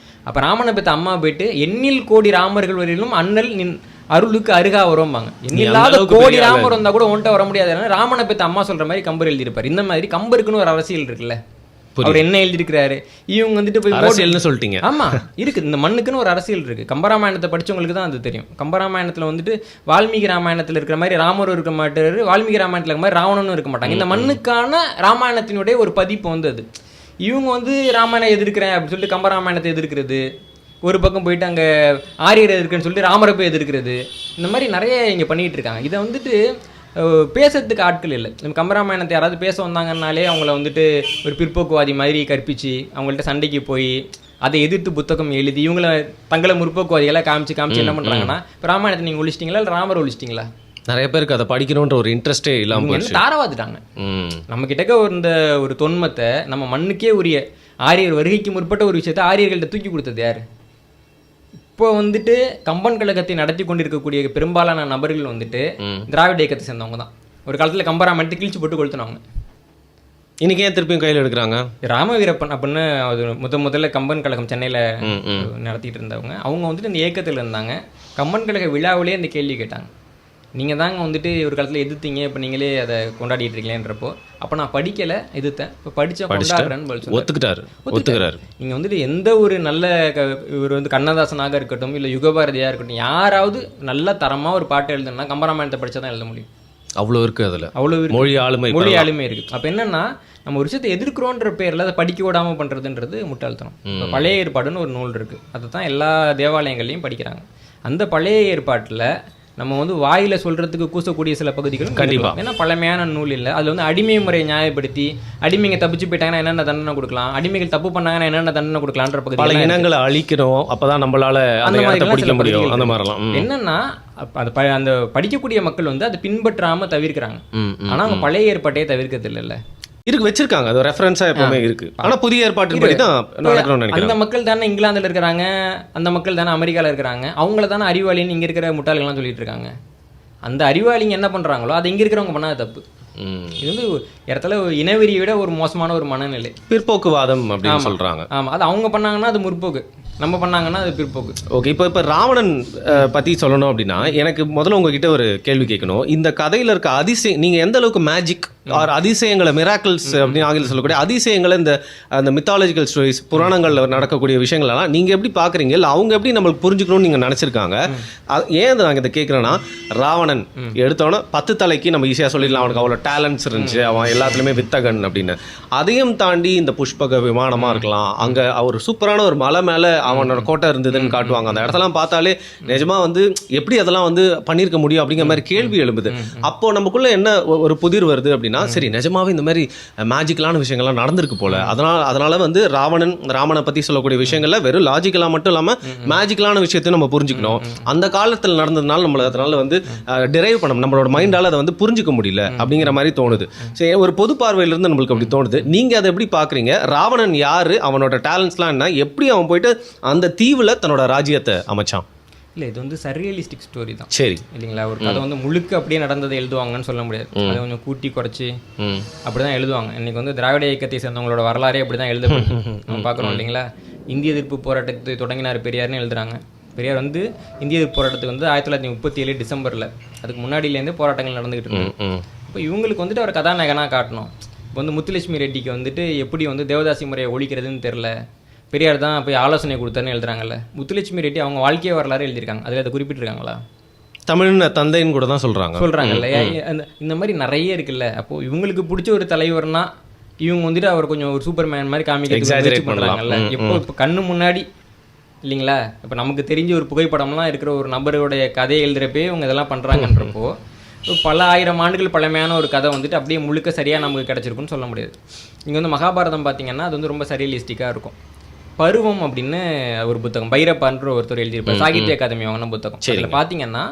அப்போ ராமனை பெற்ற அம்மா போயிட்டு எண்ணில் கோடி ராமர்கள் வரையிலும் அண்ணல் நின் அருளுக்கு அருகா வருவாங்க, எண்ணில்லாத கோடி ராமர் வந்தால் கூட ஒன்ட்ட வர முடியாது. ராமனை பெற்ற அம்மா சொல்கிற மாதிரி கம்பர் எழுதியிருப்பார். இந்த மாதிரி கம்பருக்குன்னு ஒரு அரசியல் இருக்குல்ல, அவர் என்ன எழுதியிருக்கிறாரு, இவங்க வந்துட்டு போய்
அரசியல்னு சொல்லிட்டீங்க.
ஆமாம் இருக்குது, இந்த மண்ணுக்குன்னு ஒரு அரசியல் இருக்குது. கம்பராமாயணத்தை படித்தவங்களுக்கு தான் அது தெரியும். கம்பராமாயணத்தில் வந்துட்டு வால்மீகி ராமாயணத்தில் இருக்கிற மாதிரி ராமரும் இருக்க மாட்டார், வால்மீகி ராமாயணத்தில் இருக்கிற மாதிரி ராவணனும் இருக்க மாட்டாங்க. இந்த மண்ணுக்கான ராமாயணத்தினுடைய ஒரு பதிப்பு வந்து அது. இவங்க வந்து ராமாயணம் எதிர்க்கிறேன் அப்படின்னு சொல்லிட்டு கம்பராமாயணத்தை எதிர்க்கிறது, ஒரு பக்கம் போயிட்டு அங்கே ஆரியர் எதிர்க்குன்னு சொல்லிட்டு ராமரை போய் எதிர்க்கிறது, இந்த மாதிரி நிறைய இங்கே பண்ணிகிட்டு இருக்காங்க. இதை வந்துட்டு பேசுறதுக்கு ஆட்கள் இல்லை. நம்ம கம்பராமாயணத்தை யாராவது பேச வந்தாங்கன்னாலே அவங்கள வந்துட்டு ஒரு பிற்போக்குவாதி மாதிரி கற்பிச்சு அவங்கள்ட்ட சண்டைக்கு போய் அதை எதிர்த்து புத்தகம் எழுதி இவங்கள தங்களை முற்போக்குவாதிகளை காமிச்சு என்ன பண்ணுறாங்கன்னா, இப்போ ராமாயணத்தை நீங்கள் ஒழிச்சிட்டிங்களா இல்லை ராமரை ஒழிச்சிட்டிங்களா?
நிறைய பேருக்கு அதை படிக்கணுன்ற ஒரு இன்ட்ரெஸ்டே இல்லாமல்
தாரவாதுட்டாங்க. நம்ம கிட்டக்க இந்த ஒரு தொன்மத்தை நம்ம மண்ணுக்கே உரிய ஆரியர் வருகைக்கு முற்பட்ட ஒரு விஷயத்தை ஆரியர்கள்ட்ட தூக்கி கொடுத்தது யார்? இப்போ வந்துட்டு கம்பன் கழகத்தை நடத்தி கொண்டிருக்கக்கூடிய பெரும்பாலான நபர்கள் வந்துட்டு திராவிட இயக்கத்தை சேர்ந்தவங்க தான். ஒரு காலத்தில் கம்பராமாயணத்தை கிழிச்சு போட்டு கொளுத்துனவங்க.
இன்னைக்கு ஏன் திருப்பியும் கையில் எடுக்கிறாங்க?
ராமவீரப்பன் அப்படின்னு அது முதல்ல கம்பன் கழகம் சென்னையில் நடத்திட்டு இருந்தவங்க. அவங்க வந்துட்டு இந்த இயக்கத்தில் இருந்தாங்க. கம்பன் கழக விழாவிலே இந்த கேள்வி கேட்டாங்க, நீங்கள் தாங்க வந்துட்டு ஒரு காலத்தில் எதிர்த்தீங்க, இப்போ நீங்களே அதை கொண்டாடிட்டு இருக்கீங்களேன்றப்போ, அப்போ நான் படிக்கலை எதிர்த்தேன், இப்போ கொண்டாடுறேன்னு
ஒத்துக்கிறாரு.
நீங்கள் வந்துட்டு எந்த ஒரு நல்ல இவர் வந்து கண்ணதாசனாக இருக்கட்டும் இல்லை யுகபாரதியாக இருக்கட்டும், யாராவது நல்ல தரமாக ஒரு பாட்டு எழுதுனா கம்பராமாயணத்தை படித்தா தான் எழுத முடியும்.
அவ்வளோ இருக்குது அதில்,
அவ்வளோ
மொழி ஆளுமை
இருக்குது. அப்போ என்னென்னா நம்ம ஒரு விஷயத்தை எதிர்க்கிறோன்ற பேரில் அதை படிக்க விடாமல் பண்ணுறதுன்றது முட்டாள்தனம். இப்போ பழைய ஏற்பாடுன்னு ஒரு நூல் இருக்குது, அதை தான் எல்லா தேவாலயங்கள்லையும் படிக்கிறாங்க. அந்த பழைய ஏற்பாட்டில் நம்ம வந்து வாயில சொல்றதுக்கு கூசக்கூடிய சில பகுதிகளும் கண்டிப்பாக, ஏன்னா பழமையான நூல் இல்லை. அதில் வந்து அடிமை முறையை நியாயப்படுத்தி அடிமைங்க தப்பிச்சு போயிட்டாங்கன்னா என்னென்ன தண்டனை கொடுக்கலாம், அடிமைகள் தப்பு பண்ணாங்கன்னா என்னென்ன தண்டனை கொடுக்கலான்ற பகுதி
பல இனங்களை அழிக்கிறோம், அப்பதான் நம்மளால அந்த மாதிரி பிடிக்க முடியும். அந்த மாதிரிலாம்
என்னன்னா அந்த படிக்கக்கூடிய மக்கள் வந்து அதை பின்பற்றாம தவிர்க்கிறாங்க. ஆனா அவங்க பழைய ஏற்பாட்டையே தவிர்க்கிறது இல்லைல்ல,
இருக்கு வச்சிருக்காங்க, அது ரெஃபரன்ஸா எப்பவுமே இருக்கு. ஆனா புதிய ஏற்பாட்டின் படி தான் நடக்கணும்னு நினைக்கிறேன்.
அந்த மக்கள் தானே இங்கிலாந்துல இருக்கிறாங்க, அந்த மக்கள் தானே அமெரிக்கால இருக்கிறாங்க, அவங்கள தானே அறிவாளின்னு இங்க இருக்கிற முட்டாள்கள்லாம் சொல்லிட்டு இருக்காங்க. அந்த அறிவாளிங்க என்ன பண்றாங்களோ அதை இங்க இருக்கிறவங்க பண்ணாத தப்பு. இது வந்து இடத்துல இனவெறியை விட ஒரு மோசமான ஒரு மனநிலை,
பிற்போக்குவாதம் அப்படின்னு சொல்றாங்க.
ஆமா, அது அவங்க பண்ணாங்கன்னா அது முற்போக்கு, நம்ம பண்ணாங்கன்னா அது பிற்போக்கு.
ஓகே, இப்போ ராவணன் பற்றி சொல்லணும் அப்படின்னா எனக்கு முதல்ல உங்ககிட்ட ஒரு கேள்வி கேட்கணும். இந்த கதையில் இருக்க அதிசயம், நீங்கள் எந்த அளவுக்கு மேஜிக் ஆர் அதிசயங்களை, மிராக்கிள்ஸ் அப்படின்னு ஆங்கிலம் சொல்லக்கூடிய அதிசயங்களை, அந்த மித்தாலஜிக்கல் ஸ்டோரிஸ், புராணங்களில் நடக்கக்கூடிய விஷயங்களெல்லாம் நீங்கள் எப்படி பார்க்குறீங்க, இல்லை அவங்க எப்படி நம்மளுக்கு புரிஞ்சுக்கணும்னு நீங்கள் நினச்சிருக்காங்க? ஏன் அதை நாங்கள் இதை கேட்குறேன்னா, ராவணன் எடுத்தோன்னே 10 தலைக்கு நம்ம ஈஸியாக சொல்லிடலாம், அவனுக்கு அவ்வளோ டேலண்ட்ஸ் இருந்துச்சு, அவன் எல்லாத்துலேயுமே வித்தகன் அப்படின்னு. அதையும் தாண்டி இந்த புஷ்பக விமானமாக இருக்கலாம், அங்கே ஒரு சூப்பரான ஒரு மலை மேலே அவனோட கோட்டை இருந்ததுன்னு காட்டுவாங்க. அந்த இடத்தெல்லாம் பார்த்தாலே நிஜமாக வந்து எப்படி அதெல்லாம் வந்து பண்ணியிருக்க முடியும் அப்படிங்கிற மாதிரி கேள்வி எழும்புது. அப்போது நமக்குள்ளே என்ன ஒரு புதிர் வருது அப்படின்னா, சரி நிஜமாவே இந்த மாதிரி மேஜிக்கலான விஷயங்கள்லாம் நடந்திருக்கு போல, அதனால வந்து ராமனை பற்றி சொல்லக்கூடிய விஷயங்கள்ல வெறும் லாஜிக்கலாக மட்டும் இல்லாமல் மேஜிக்கலான விஷயத்தையும் நம்ம புரிஞ்சுக்கணும். அந்த காலத்தில் நடந்ததுனால நம்மளை அதனால வந்து டிரைவ் பண்ண நம்மளோட மைண்டால் அதை வந்து புரிஞ்சுக்க முடியல அப்படிங்கிற மாதிரி தோணுது. சரி, ஒரு பொது பார்வையிலிருந்து நம்மளுக்கு அப்படி தோணுது. நீங்கள் அதை எப்படி பார்க்குறீங்க? ராவணன் யாரு, அவனோட டேலண்ட்ஸ்லாம் என்ன, எப்படி அவன் போயிட்டு அந்த தீவில் தன்னோட ராஜ்யத்தை அமைச்சான்?
இல்லை, இது வந்து சர்ரியலிஸ்டிக் ஸ்டோரி தான்.
சரி, இல்லைங்களா?
ஒரு கதை வந்து முழுக்க அப்படியே நடந்ததை எழுதுவாங்கன்னு சொல்ல முடியாது, அதை கொஞ்சம் கூட்டி குறைச்சி அப்படி தான் எழுதுவாங்க. இன்னைக்கு வந்து திராவிட இயக்கத்தை சேர்ந்தவங்களோட வரலாறே அப்படி தான் எழுதப்படுது. நம்ம பார்க்குறோம் இல்லைங்களா, இந்திய எதிர்ப்பு போராட்டத்தை தொடங்கினார் பெரியார்னு எழுதுறாங்க. பெரியார் வந்து இந்திய எதிர்ப்பு போராட்டத்துக்கு வந்து 1937 டிசம்பரில், அதுக்கு முன்னாடியிலேருந்தே போராட்டங்கள் நடந்துகிட்டு இருக்கு. இப்போ இவங்களுக்கு வந்துட்டு அவர் கதாநாயகனாக காட்டணும். இப்போ வந்து முத்துலட்சுமி ரெட்டிக்கு வந்துட்டு எப்படி வந்து தேவதாசி முறையை ஒழிக்கிறதுன்னு தெரில, பெரியார் தான் போய் ஆலோசனை கொடுத்தாருன்னு எழுதுறாங்கல்ல. முத்துலட்சுமி ரெட்டி அவங்க வாழ்க்கையை வரலாறு எழுதியிருக்காங்க, அதில் அதை குறிப்பிட்டிருக்காங்களா?
தமிழ் தந்தைன்னு கூட தான் சொல்கிறாங்கல்ல.
இந்த மாதிரி நிறைய இருக்குல்ல. அப்போது இவங்களுக்கு பிடிச்ச ஒரு தலைவர்னா இவங்க வந்துட்டு அவர் கொஞ்சம் ஒரு சூப்பர் மேன் மாதிரி காமிக்க பண்ணுறாங்கல்ல. இப்போ கண்ணு முன்னாடி இல்லைங்களா? இப்போ நமக்கு தெரிஞ்ச ஒரு புகைப்படம்லாம் இருக்கிற ஒரு நபருடைய கதையை எழுதுகிறப்பே இவங்க இதெல்லாம் பண்ணுறாங்கன்றப்போ பல ஆயிரம் ஆண்டுகள் பழமையான ஒரு கதை வந்துட்டு அப்படியே முழுக்க சரியாக நமக்கு கிடச்சிருக்குன்னு சொல்ல முடியாது. இங்கே வந்து மகாபாரதம் பார்த்தீங்கன்னா அது வந்து ரொம்ப சரியலிஸ்டிக்காக இருக்கும். பருவம் அப்படின்னு ஒரு புத்தகம் பைரப்பான்ற ஒருத்தர் எழுதியிருப்பார், சாகித்ய அகாதமி வாங்கின புத்தகம். அதில் பார்த்தீங்கன்னா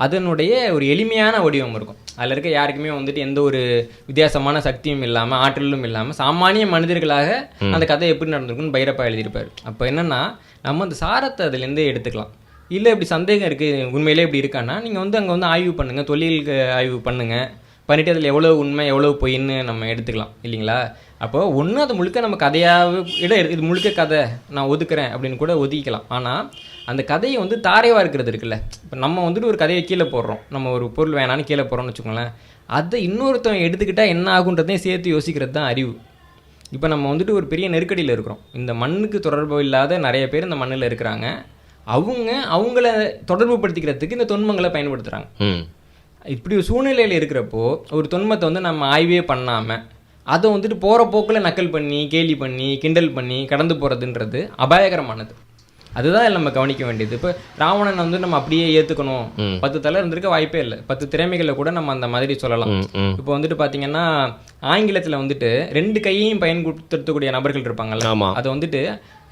அதனுடைய ஒரு எளிமையான வடிவம் இருக்கும். அதில் இருக்க யாருக்குமே வந்துட்டு எந்த ஒரு வித்தியாசமான சக்தியும் இல்லாமல் ஆற்றலும் இல்லாமல் சாமானிய மனிதர்களாக அந்த கதை எப்படி நடந்திருக்குன்னு பைரப்பா எழுதியிருப்பார். அப்போ என்னென்னா நம்ம அந்த சாரத்தை அதுலேருந்து எடுத்துக்கலாம். இல்லை இப்படி சந்தேகம் இருக்குது உண்மையிலே இப்படி இருக்கான்னா நீங்கள் வந்து அங்கே வந்து ஆய்வு பண்ணுங்கள், தொழிலுக்கு ஆய்வு பண்ணுங்கள், பண்ணிவிட்டு அதில் எவ்வளோ உண்மை எவ்வளோ பொய்ன்னு நம்ம எடுத்துக்கலாம் இல்லைங்களா? அப்போது ஒன்று அது முழுக்க நம்ம கதையாக இது முழுக்க கதை நான் ஒதுக்குறேன் அப்படின்னு கூட ஒதுக்கிக்கலாம். ஆனால் அந்த கதையை வந்து தாரைவாக இருக்கிறது இருக்குல்ல, இப்போ நம்ம வந்துட்டு ஒரு கதையை கீழே போடுறோம், நம்ம ஒரு பொருள் வேணான்னு கீழே போடுறோம்னு வச்சுக்கோங்களேன், அதை இன்னொருத்தவன் எடுத்துக்கிட்டால் என்ன ஆகுன்றதையும் சேர்த்து யோசிக்கிறது தான் அறிவு. இப்போ நம்ம வந்துட்டு ஒரு பெரிய நெருக்கடியில் இருக்கிறோம். இந்த மண்ணுக்கு தொடர்பு இல்லாத நிறைய பேர் இந்த மண்ணில் இருக்கிறாங்க. அவங்கள தொடர்பு படுத்திக்கிறதுக்கு இந்த தொன்மங்களை பயன்படுத்துகிறாங்க. இப்படி ஒரு சூழ்நிலையில் இருக்கிறப்போ ஒரு தொன்மத்தை வந்து நம்ம ஆய்வே பண்ணாமல் அதை வந்துட்டு போகிற போக்கில் நக்கல் பண்ணி கேலி பண்ணி கிண்டல் பண்ணி கடந்து போகிறதுன்றது அபாயகரமானது. அதுதான் நம்ம கவனிக்க வேண்டியது. இப்போ ராவணன் வந்து நம்ம அப்படியே ஏற்றுக்கணும், 10 தலை இருந்திருக்க வாய்ப்பே இல்லை. 10 திறமைகளில் கூட நம்ம அந்த மாதிரி சொல்லலாம். இப்போ வந்துட்டு பார்த்தீங்கன்னா ஆங்கிலத்தில் வந்துட்டு 2 கையையும் பயன்படுத்தக்கூடிய நபர்கள் இருப்பாங்கல்ல, அதை வந்துட்டு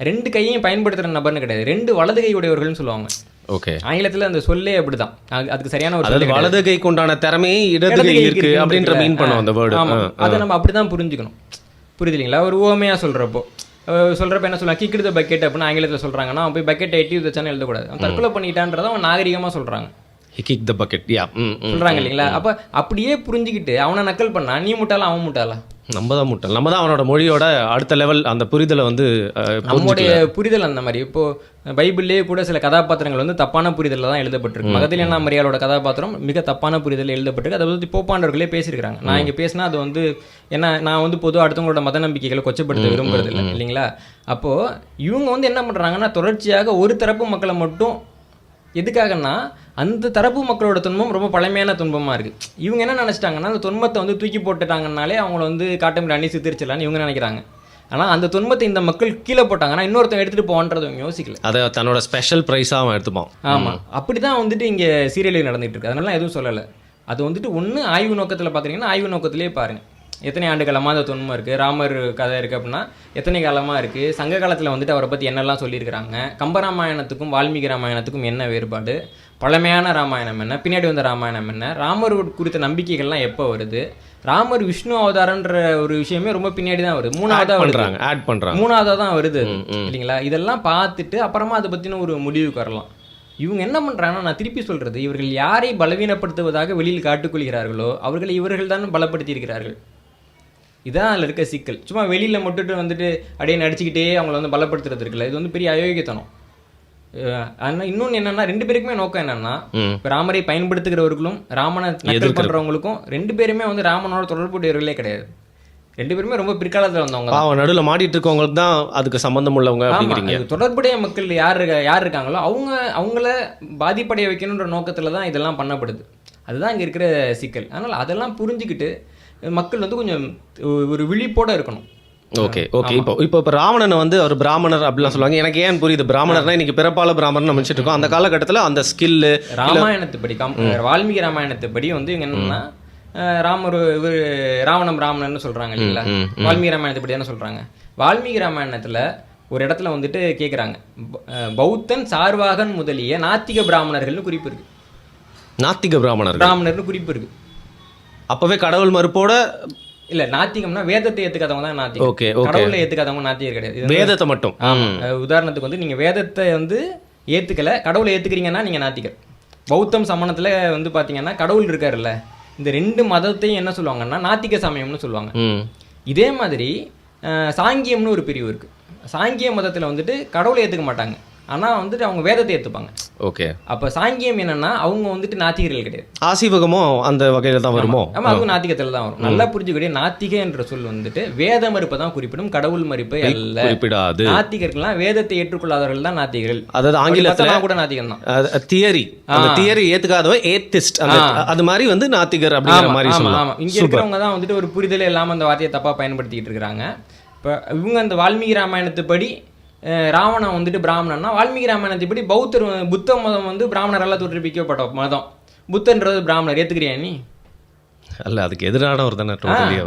2 கையையும் பயன்படுத்துகிற நபர்னு கிடையாது, 2 வலது கை உடையவர்கள்னு சொல்லுவாங்க. ஓகே, ஆங்கிலத்தில் அந்த சொல்லே அப்படிதான். அதுக்கு சரியான ஒரு
வலது கைக்கு உண்டான திறமையை இடது கை இருக்கு அப்படின்ற மீன் பண்ணுவோம் அந்த வேர்டு.
அதை நம்ம அப்படிதான் புரிஞ்சுக்கணும். புரியுது இல்லைங்களா? ஒரு ஓமையாக சொல்கிறப்ப என்ன சொல்லுவாங்க, கிக் த பக்கெட் அப்படின்னு ஆங்கிலத்தில் சொல்கிறாங்கன்னா அவன் போய் பக்கெட் எட்டி வச்சானு எழுதக்கூடாது, அவன் தற்கொலை பண்ணிட்டான்றதை அவன் நாகரிகமாக சொல்கிறாங்க.
கிக் த பக்கெட்
சொல்கிறாங்க இல்லைங்களா? அப்போ அப்படியே புரிஞ்சுக்கிட்டு அவனை நக்கல் பண்ணா நீ முட்டாளா அவன் முட்டாளா?
நம்ம தான் முட்டாள். நம்ம தான் அவனோட மொழியோட அடுத்த லெவல் அந்த புரிதலை வந்து
நம்முடைய புரிதல் அந்த மாதிரி. இப்போது பைபிள்லேயே கூட சில கதாபாத்திரங்கள் வந்து தப்பான புரிதலில் தான் எழுதப்பட்டிருக்கு. மகதலேனா மரியாளோட கதாபாத்திரம் மிக தப்பான புரிதலில் எழுதப்பட்டிருக்கு. அதை வந்து போப்பாண்டவர்களே பேசியிருக்கிறாங்க. நான் இங்கே பேசினா அது வந்து ஏன்னா நான் வந்து பொதுவாக அடுத்தவங்களோட மத நம்பிக்கைகளை கொச்சப்படுத்த விரும்புறது இல்லை இல்லைங்களா? அப்போது இவங்க வந்து என்ன பண்ணுறாங்கன்னா தொடர்ச்சியாக ஒரு தரப்பு மக்களை மட்டும், எதுக்காகன்னா அந்த தரப்பு மக்களோட துன்பம் ரொம்ப பழமையான துன்பமாக இருக்குது. இவங்க என்ன நினச்சிட்டாங்கன்னா அந்த துன்பத்தை வந்து தூக்கி போட்டுட்டாங்கனாலே அவங்கள வந்து காட்டமில் அணி சித்திரிச்சிடலான்னு இவங்க நினைக்கிறாங்க. ஆனால் அந்த துன்பத்தை இந்த மக்கள் கீழே போட்டாங்கன்னா இன்னொருத்தன் எடுத்துகிட்டு போவான்றது அவங்க யோசிக்கல.
அதை தன்னோட ஸ்பெஷல் ப்ரைஸாக அவன் எடுத்துப்பான்.
ஆமாம், அப்படி தான் வந்துட்டு இங்கே சீரியலில் நடந்துகிட்டு இருக்கு. அதனால எதுவும் சொல்லலை. அது வந்துட்டு ஒன்று ஆய்வு நோக்கத்தில் பார்க்குறீங்கன்னா ஆய்வு நோக்கத்திலே பாருங்கள் எத்தனை ஆண்டு காலமாக அந்த தொன்மை இருக்குது, ராமர் கதை இருக்குது அப்படின்னா எத்தனை காலமாக இருக்குது, சங்க காலத்தில் வந்துட்டு அவரை பற்றி என்னெல்லாம் சொல்லியிருக்கிறாங்க, கம்பராமாயணத்துக்கும் வால்மீகி ராமாயணத்துக்கும் என்ன வேறுபாடு, பழமையான ராமாயணம் என்ன, பின்னாடி வந்த ராமாயணம் என்ன, ராமர் குறித்த நம்பிக்கைகள்லாம் எப்போ வருது, ராமர் விஷ்ணு அவதாரன்ற ஒரு விஷயமே ரொம்ப பின்னாடி தான் வருது, மூணாவதாக தான் வருது இல்லைங்களா? இதெல்லாம் பார்த்துட்டு அப்புறமா அதை பற்றின ஒரு முடிவுக்கு வரலாம். இவங்க என்ன பண்ணுறாங்கன்னா, நான் திருப்பி சொல்கிறது, இவர்கள் யாரை பலவீனப்படுத்துவதாக வெளியில் காட்டுக்கொள்கிறார்களோ அவர்களை இவர்கள் தான் பலப்படுத்தியிருக்கிறார்கள். இதான் அதில் இருக்க சிக்கல். சும்மா வெளியில் மட்டும் வந்துட்டு அப்படியே நடிச்சுக்கிட்டே அவங்கள வந்து பலப்படுத்துறது இருக்குல்ல, இது வந்து பெரிய அயோக்கியத்தனம். ஆனால் இன்னொன்று என்னென்னா 2 பேருக்குமே நோக்கம் என்னென்னா, இப்போ ராமரை பயன்படுத்துகிறவர்களும் ராமனை நக்கல் பண்ணுறவங்களுக்கும் 2 பேருமே வந்து ராமனோட தொடர்புடையவர்களே கிடையாது. 2 பேருமே ரொம்ப பிற்காலத்தில் வந்தவங்க.
அவன் நடுவில் மாட்டிட்டு இருக்கவங்களுக்கு தான் அதுக்கு சம்மந்தம் உள்ளவங்க அப்படிங்கிறீங்க.
தொடர்புடைய மக்கள் யார் இருக்காங்களோ அவங்கள பாதிப்படைய வைக்கணுன்ற நோக்கத்தில் தான் இதெல்லாம் பண்ணப்படுது. அதுதான் இங்கே இருக்கிற சிக்கல். அதனால் அதெல்லாம் புரிஞ்சுக்கிட்டு மக்கள் வந்து கொஞ்சம் ஒரு விழிப்போடு இருக்கணும்.
ஓகே இப்போ ராவணனை வந்து அவர் பிராமணர் அப்படிலாம் சொல்லுவாங்க. எனக்கு ஏன் புரியுது, பிராமணர்னா இன்னைக்கு பிறப்பால பிராமணன் நினைச்சிட்டு இருக்கோம். அந்த காலகட்டத்தில் அந்த ஸ்கில்லு
ராமாயணத்துப்படி வால்மீகி ராமாயணத்துப்படி வந்து இவங்க என்னன்னா ராவணம் ராவணன்னு சொல்றாங்க இல்லைங்களா? வால்மீகி ராமாயணத்துப்படி என்ன சொல்றாங்க, வால்மீகி ராமாயணத்துல ஒரு இடத்துல வந்துட்டு கேட்குறாங்க, பௌத்தன் சார்வாகன் முதலிய நாத்திக பிராமணர்கள்னு குறிப்பு இருக்கு.
நாத்திக
பிராமணர்னு குறிப்பு இருக்கு.
அப்பவே கடவுள் மறுப்போட
இல்ல, நாத்திகம்னா வேதத்தை ஏத்துக்காதவங்க தான் நாத்திகம். கடவுளை ஏத்துக்காதவங்க நாத்திகர் கிடையாது.
வேதத்தை மட்டும்.
உதாரணத்துக்கு வந்து நீங்க வேதத்தை வந்து ஏத்துக்கல, கடவுளை ஏத்துக்கிறீங்கன்னா நீங்க நாத்திகர். பௌத்தம் சமணத்துல வந்து பாத்தீங்கன்னா கடவுள் இருக்காருல்ல, இந்த 2 மதத்தையும் என்ன சொல்லுவாங்கன்னா நாத்திக சமயம்னு சொல்லுவாங்க. இதே மாதிரி சாங்கியம்னு ஒரு பிரிவு இருக்கு. சாங்கிய மதத்துல வந்துட்டு கடவுளை ஏத்துக்க மாட்டாங்க, ஆனால் வந்துட்டு அவங்க வேதத்தை ஏற்றுப்பாங்க.
ஓகே,
அப்போ சாங்கியம் என்னன்னா அவங்க வந்துட்டு நாத்திகர்கள் கிடையாது.
ஆசீவகமும் அந்த வகையில் தான் வருமோ?
ஆமாம், அதுவும் நாத்திகத்தில் தான் வரும். நல்லா புரிஞ்சுக்கிட்டே, நாத்திக என்ற சொல் வந்துட்டு வேத மறுப்பை தான் குறிப்பிடும், கடவுள் மறுப்பை அல்ல. குறிப்பிடாது. நாத்திகர்கள்லாம் வேதத்தை ஏற்றுக்கொள்ளாதவர்கள் தான் நாத்திகர்கள்.
அதாவது ஆங்கிலத்தில்
கூட நாத்திகம் தான்.
தியரி ஏற்றுக்காதவன் ஏத்திஸ்ட், அது மாதிரி வந்து நாத்திகர் அப்படிங்கிற மாதிரி சொல்லலாம்.
ஆமாம், இங்கே இருக்கிறவங்க தான் வந்துட்டு ஒரு புரிதலே இல்லாமல் அந்த வார்த்தையை தப்பாக பயன்படுத்திக்கிட்டு இருக்கிறாங்க. இப்போ இவங்க அந்த வால்மீகி ராமாயணத்துப்படி ராவணன் வந்துட்டு பிராமணன்னா வால்மீகி ராமாயணத்தை இப்படி புத்த மதம் வந்து பிராமணரால் தோற்றுவிக்கப்பட்ட மதம், புத்தன்றது பிராமணர், ஏற்றுக்கிறியா நீ?
அல்ல, அதுக்கு எதிரான ஒரு தானே.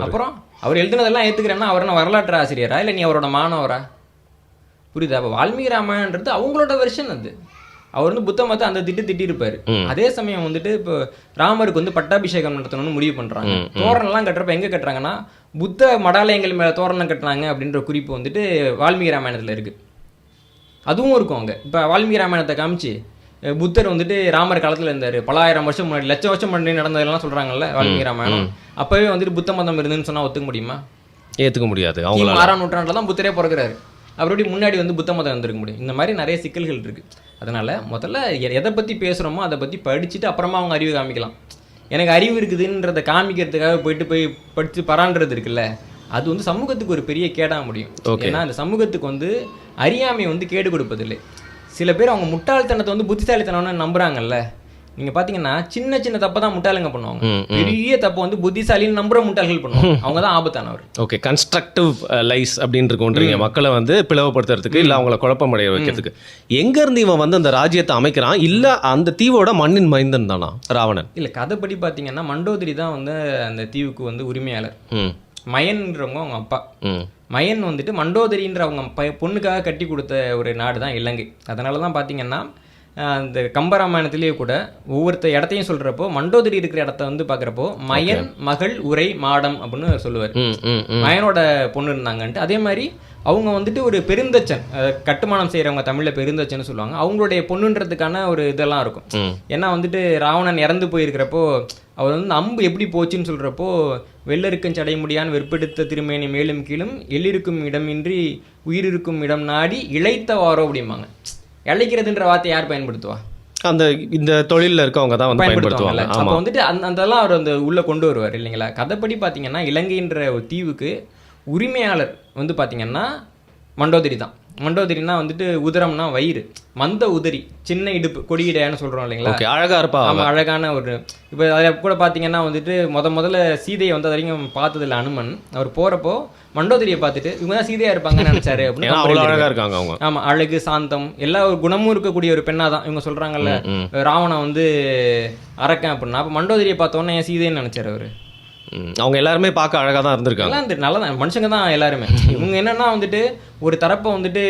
அப்புறம் அவர் எழுதுனதெல்லாம் ஏற்றுக்கிறேன்னா அவர் என்ன வரலாற்று ஆசிரியரா இல்லை நீ அவரோட மாணவரா? புரியுதா? அப்போ வால்மீகி ராமாயணன்றது அவங்களோட வெர்ஷன். அது அவர் வந்து புத்த மதத்தை அந்த திட்டிருப்பாரு. அதே சமயம் வந்துட்டு இப்போ ராமருக்கு வந்து பட்டாபிஷேகம் நடத்தணும்னு முடிவு பண்றாங்க. தோரணம்லாம் கட்டுறப்ப எங்க கட்டுறாங்கன்னா புத்த மடாலயங்கள் மேல தோரணம் கட்டினாங்க அப்படின்ற குறிப்பு வந்துட்டு வால்மீகி ராமாயணத்துல இருக்கு. அதுவும் இருக்கும் அங்க. இப்போ வால்மீகி ராமாயணத்தை காமிச்சு புத்தர் வந்துட்டு ராமர் காலத்துல இருந்தாரு, பலாயிரம் வருஷம் முன்னாடி, லட்சம் வருஷம் முன்னாடி நடந்ததெல்லாம் சொல்றாங்கல்ல வால்மீகி ராமாயணம். அப்பவே வந்துட்டு புத்த மதம் இருந்துன்னு சொன்னா ஒத்துக்க முடியுமா?
ஏத்துக்க முடியாது.
6ஆம் நூற்றாண்டுல தான் புத்தரே பிறகுறாரு. அவருடைய முன்னாடி வந்து புத்த மதம் வந்துருக்க முடியும். இந்த மாதிரி நிறைய சிக்கல்கள் இருக்கு. அதனால முதல்ல எதை பத்தி பேசுறோமோ அதை பத்தி படிச்சுட்டு அப்புறமா அவங்க அறிவு காமிக்கலாம். எனக்கு அறிவு இருக்குதுன்றதை காமிக்கிறதுக்காக போய் படிச்சு பரான்றது இருக்குல்ல, அது வந்து சமூகத்துக்கு ஒரு பெரிய கேடாக முடியும். ஏன்னா அந்த சமூகத்துக்கு வந்து அறியாமை வந்து கேடு கொடுப்பதில்லை. சில பேர் அவங்க முட்டாள்தனத்தை வந்து புத்திசாலித்தனம்னு நம்புறாங்கல்ல. நீங்க பாத்தீங்கன்னா சின்ன சின்ன தப்பை தான் முட்டாளுங்க பண்ணுவாங்க, பெரிய தப்பை வந்து புத்திசாலின்னு நம்புற முட்டாள்கள் பண்ணுவாங்க. அவங்க தான் ஆபத்தானவர்.
ஓகே, கன்ஸ்ட்ரக்டிவ் லைஸ் அப்படின்னு இருக்கோன்றீங்க, மக்களை வந்து பிளவுபடுத்துறதுக்கு இல்லை அவங்கள குழப்பமடைய வைக்கிறதுக்கு. எங்க இருந்து இவன் வந்து அந்த ராஜ்யத்தை அமைக்கிறான்? இல்ல அந்த தீவோட மண்ணின் மைந்தன் தானா ராவணன்?
இல்ல, கதைப்படி பாத்தீங்கன்னா மண்டோதரி தான் வந்து அந்த தீவுக்கு வந்து உரிமையாளர். மயன்றவங்க அவங்க அப்பா. மயன் வந்துட்டு மண்டோதரின்ற அவங்க பொண்ணுக்காக கட்டி கொடுத்த ஒரு நாடு தான் இலங்கை. அதனால தான் பார்த்தீங்கன்னா அந்த கம்பராமாயணத்திலேயே கூட ஒவ்வொருத்த இடத்தையும் சொல்கிறப்போ மண்டோதரி இருக்கிற இடத்த வந்து பார்க்குறப்போ மயன் மகள் உரை மாடம் அப்படின்னு சொல்லுவார். மயனோட பொண்ணு இருந்தாங்கன்ட்டு. அதே மாதிரி அவங்க வந்துட்டு ஒரு பெருந்தச்சன், கட்டுமானம் செய்கிறவங்க தமிழில் பெருந்தச்சன்னு சொல்லுவாங்க. அவங்களுடைய பொண்ணுன்றதுக்கான ஒரு இதெல்லாம் இருக்கும். ஏன்னா வந்துட்டு ராவணன் இறந்து போயிருக்கிறப்போ அவர் வந்து அம்பு எப்படி போச்சுன்னு சொல்கிறப்போ வெள்ளருக்கும் சடை முடியான் வெற்பெடுத்த திருமேனி மேலும் கீழும் எல்லிருக்கும் இடமின்றி உயிரிருக்கும் இடம் நாடி இழைத்தவாரோ அப்படிம்பாங்க. இழைக்கிறதுன்ற வார்த்தை யார் பயன்படுத்துவா?
அந்த இந்த தொழிலில் இருக்கவங்க தான் வந்து பயன்படுத்துவாங்க.
அப்போ வந்துட்டு அதெல்லாம் அவர் அந்த உள்ளே கொண்டு வருவார் இல்லைங்களா. கதைப்படி பார்த்தீங்கன்னா இலங்கைன்ற ஒரு தீவுக்கு உரிமையாளர் வந்து பார்த்தீங்கன்னா மண்டோதரி தான். மண்டோதரினா வந்துட்டு உதரம்னா வயிறு, மந்த உதரி, சின்ன இடுப்பு, கொடியிடையான்னு சொல்கிறோம் இல்லைங்களா.
அழகா இருப்பா.
ஆமாம், அழகான ஒரு. இப்போ அதில் கூட பார்த்தீங்கன்னா வந்துட்டு முதல்ல சீதையை வந்து வரைக்கும் பார்த்ததில்ல அனுமன். அவர் போகிறப்போ மண்டோதரியை பார்த்துட்டு இவங்க தான் சீதையாக இருப்பாங்கன்னு நினச்சாரு அப்படின்னு.
அவ்வளோ அழகாக இருக்காங்க அவங்க.
ஆமாம், அழகு, சாந்தம், எல்லா ஒரு குணமும் இருக்கக்கூடிய ஒரு பெண்ணாக தான் இவங்க சொல்கிறாங்கல்ல. ராவணன் வந்து அரக்கன் அப்படின்னா அப்போ மண்டோதரியை பார்த்தோன்னே என் சீதைன்னு நினச்சாரு அவர்.
அவங்க எல்லாருமே பார்க்க அழகாக தான் இருந்திருக்காங்க.
நல்லா தான் மனுஷங்க தான் எல்லாருமே. இவங்க என்னன்னா வந்துட்டு ஒரு தரப்பை வந்துட்டு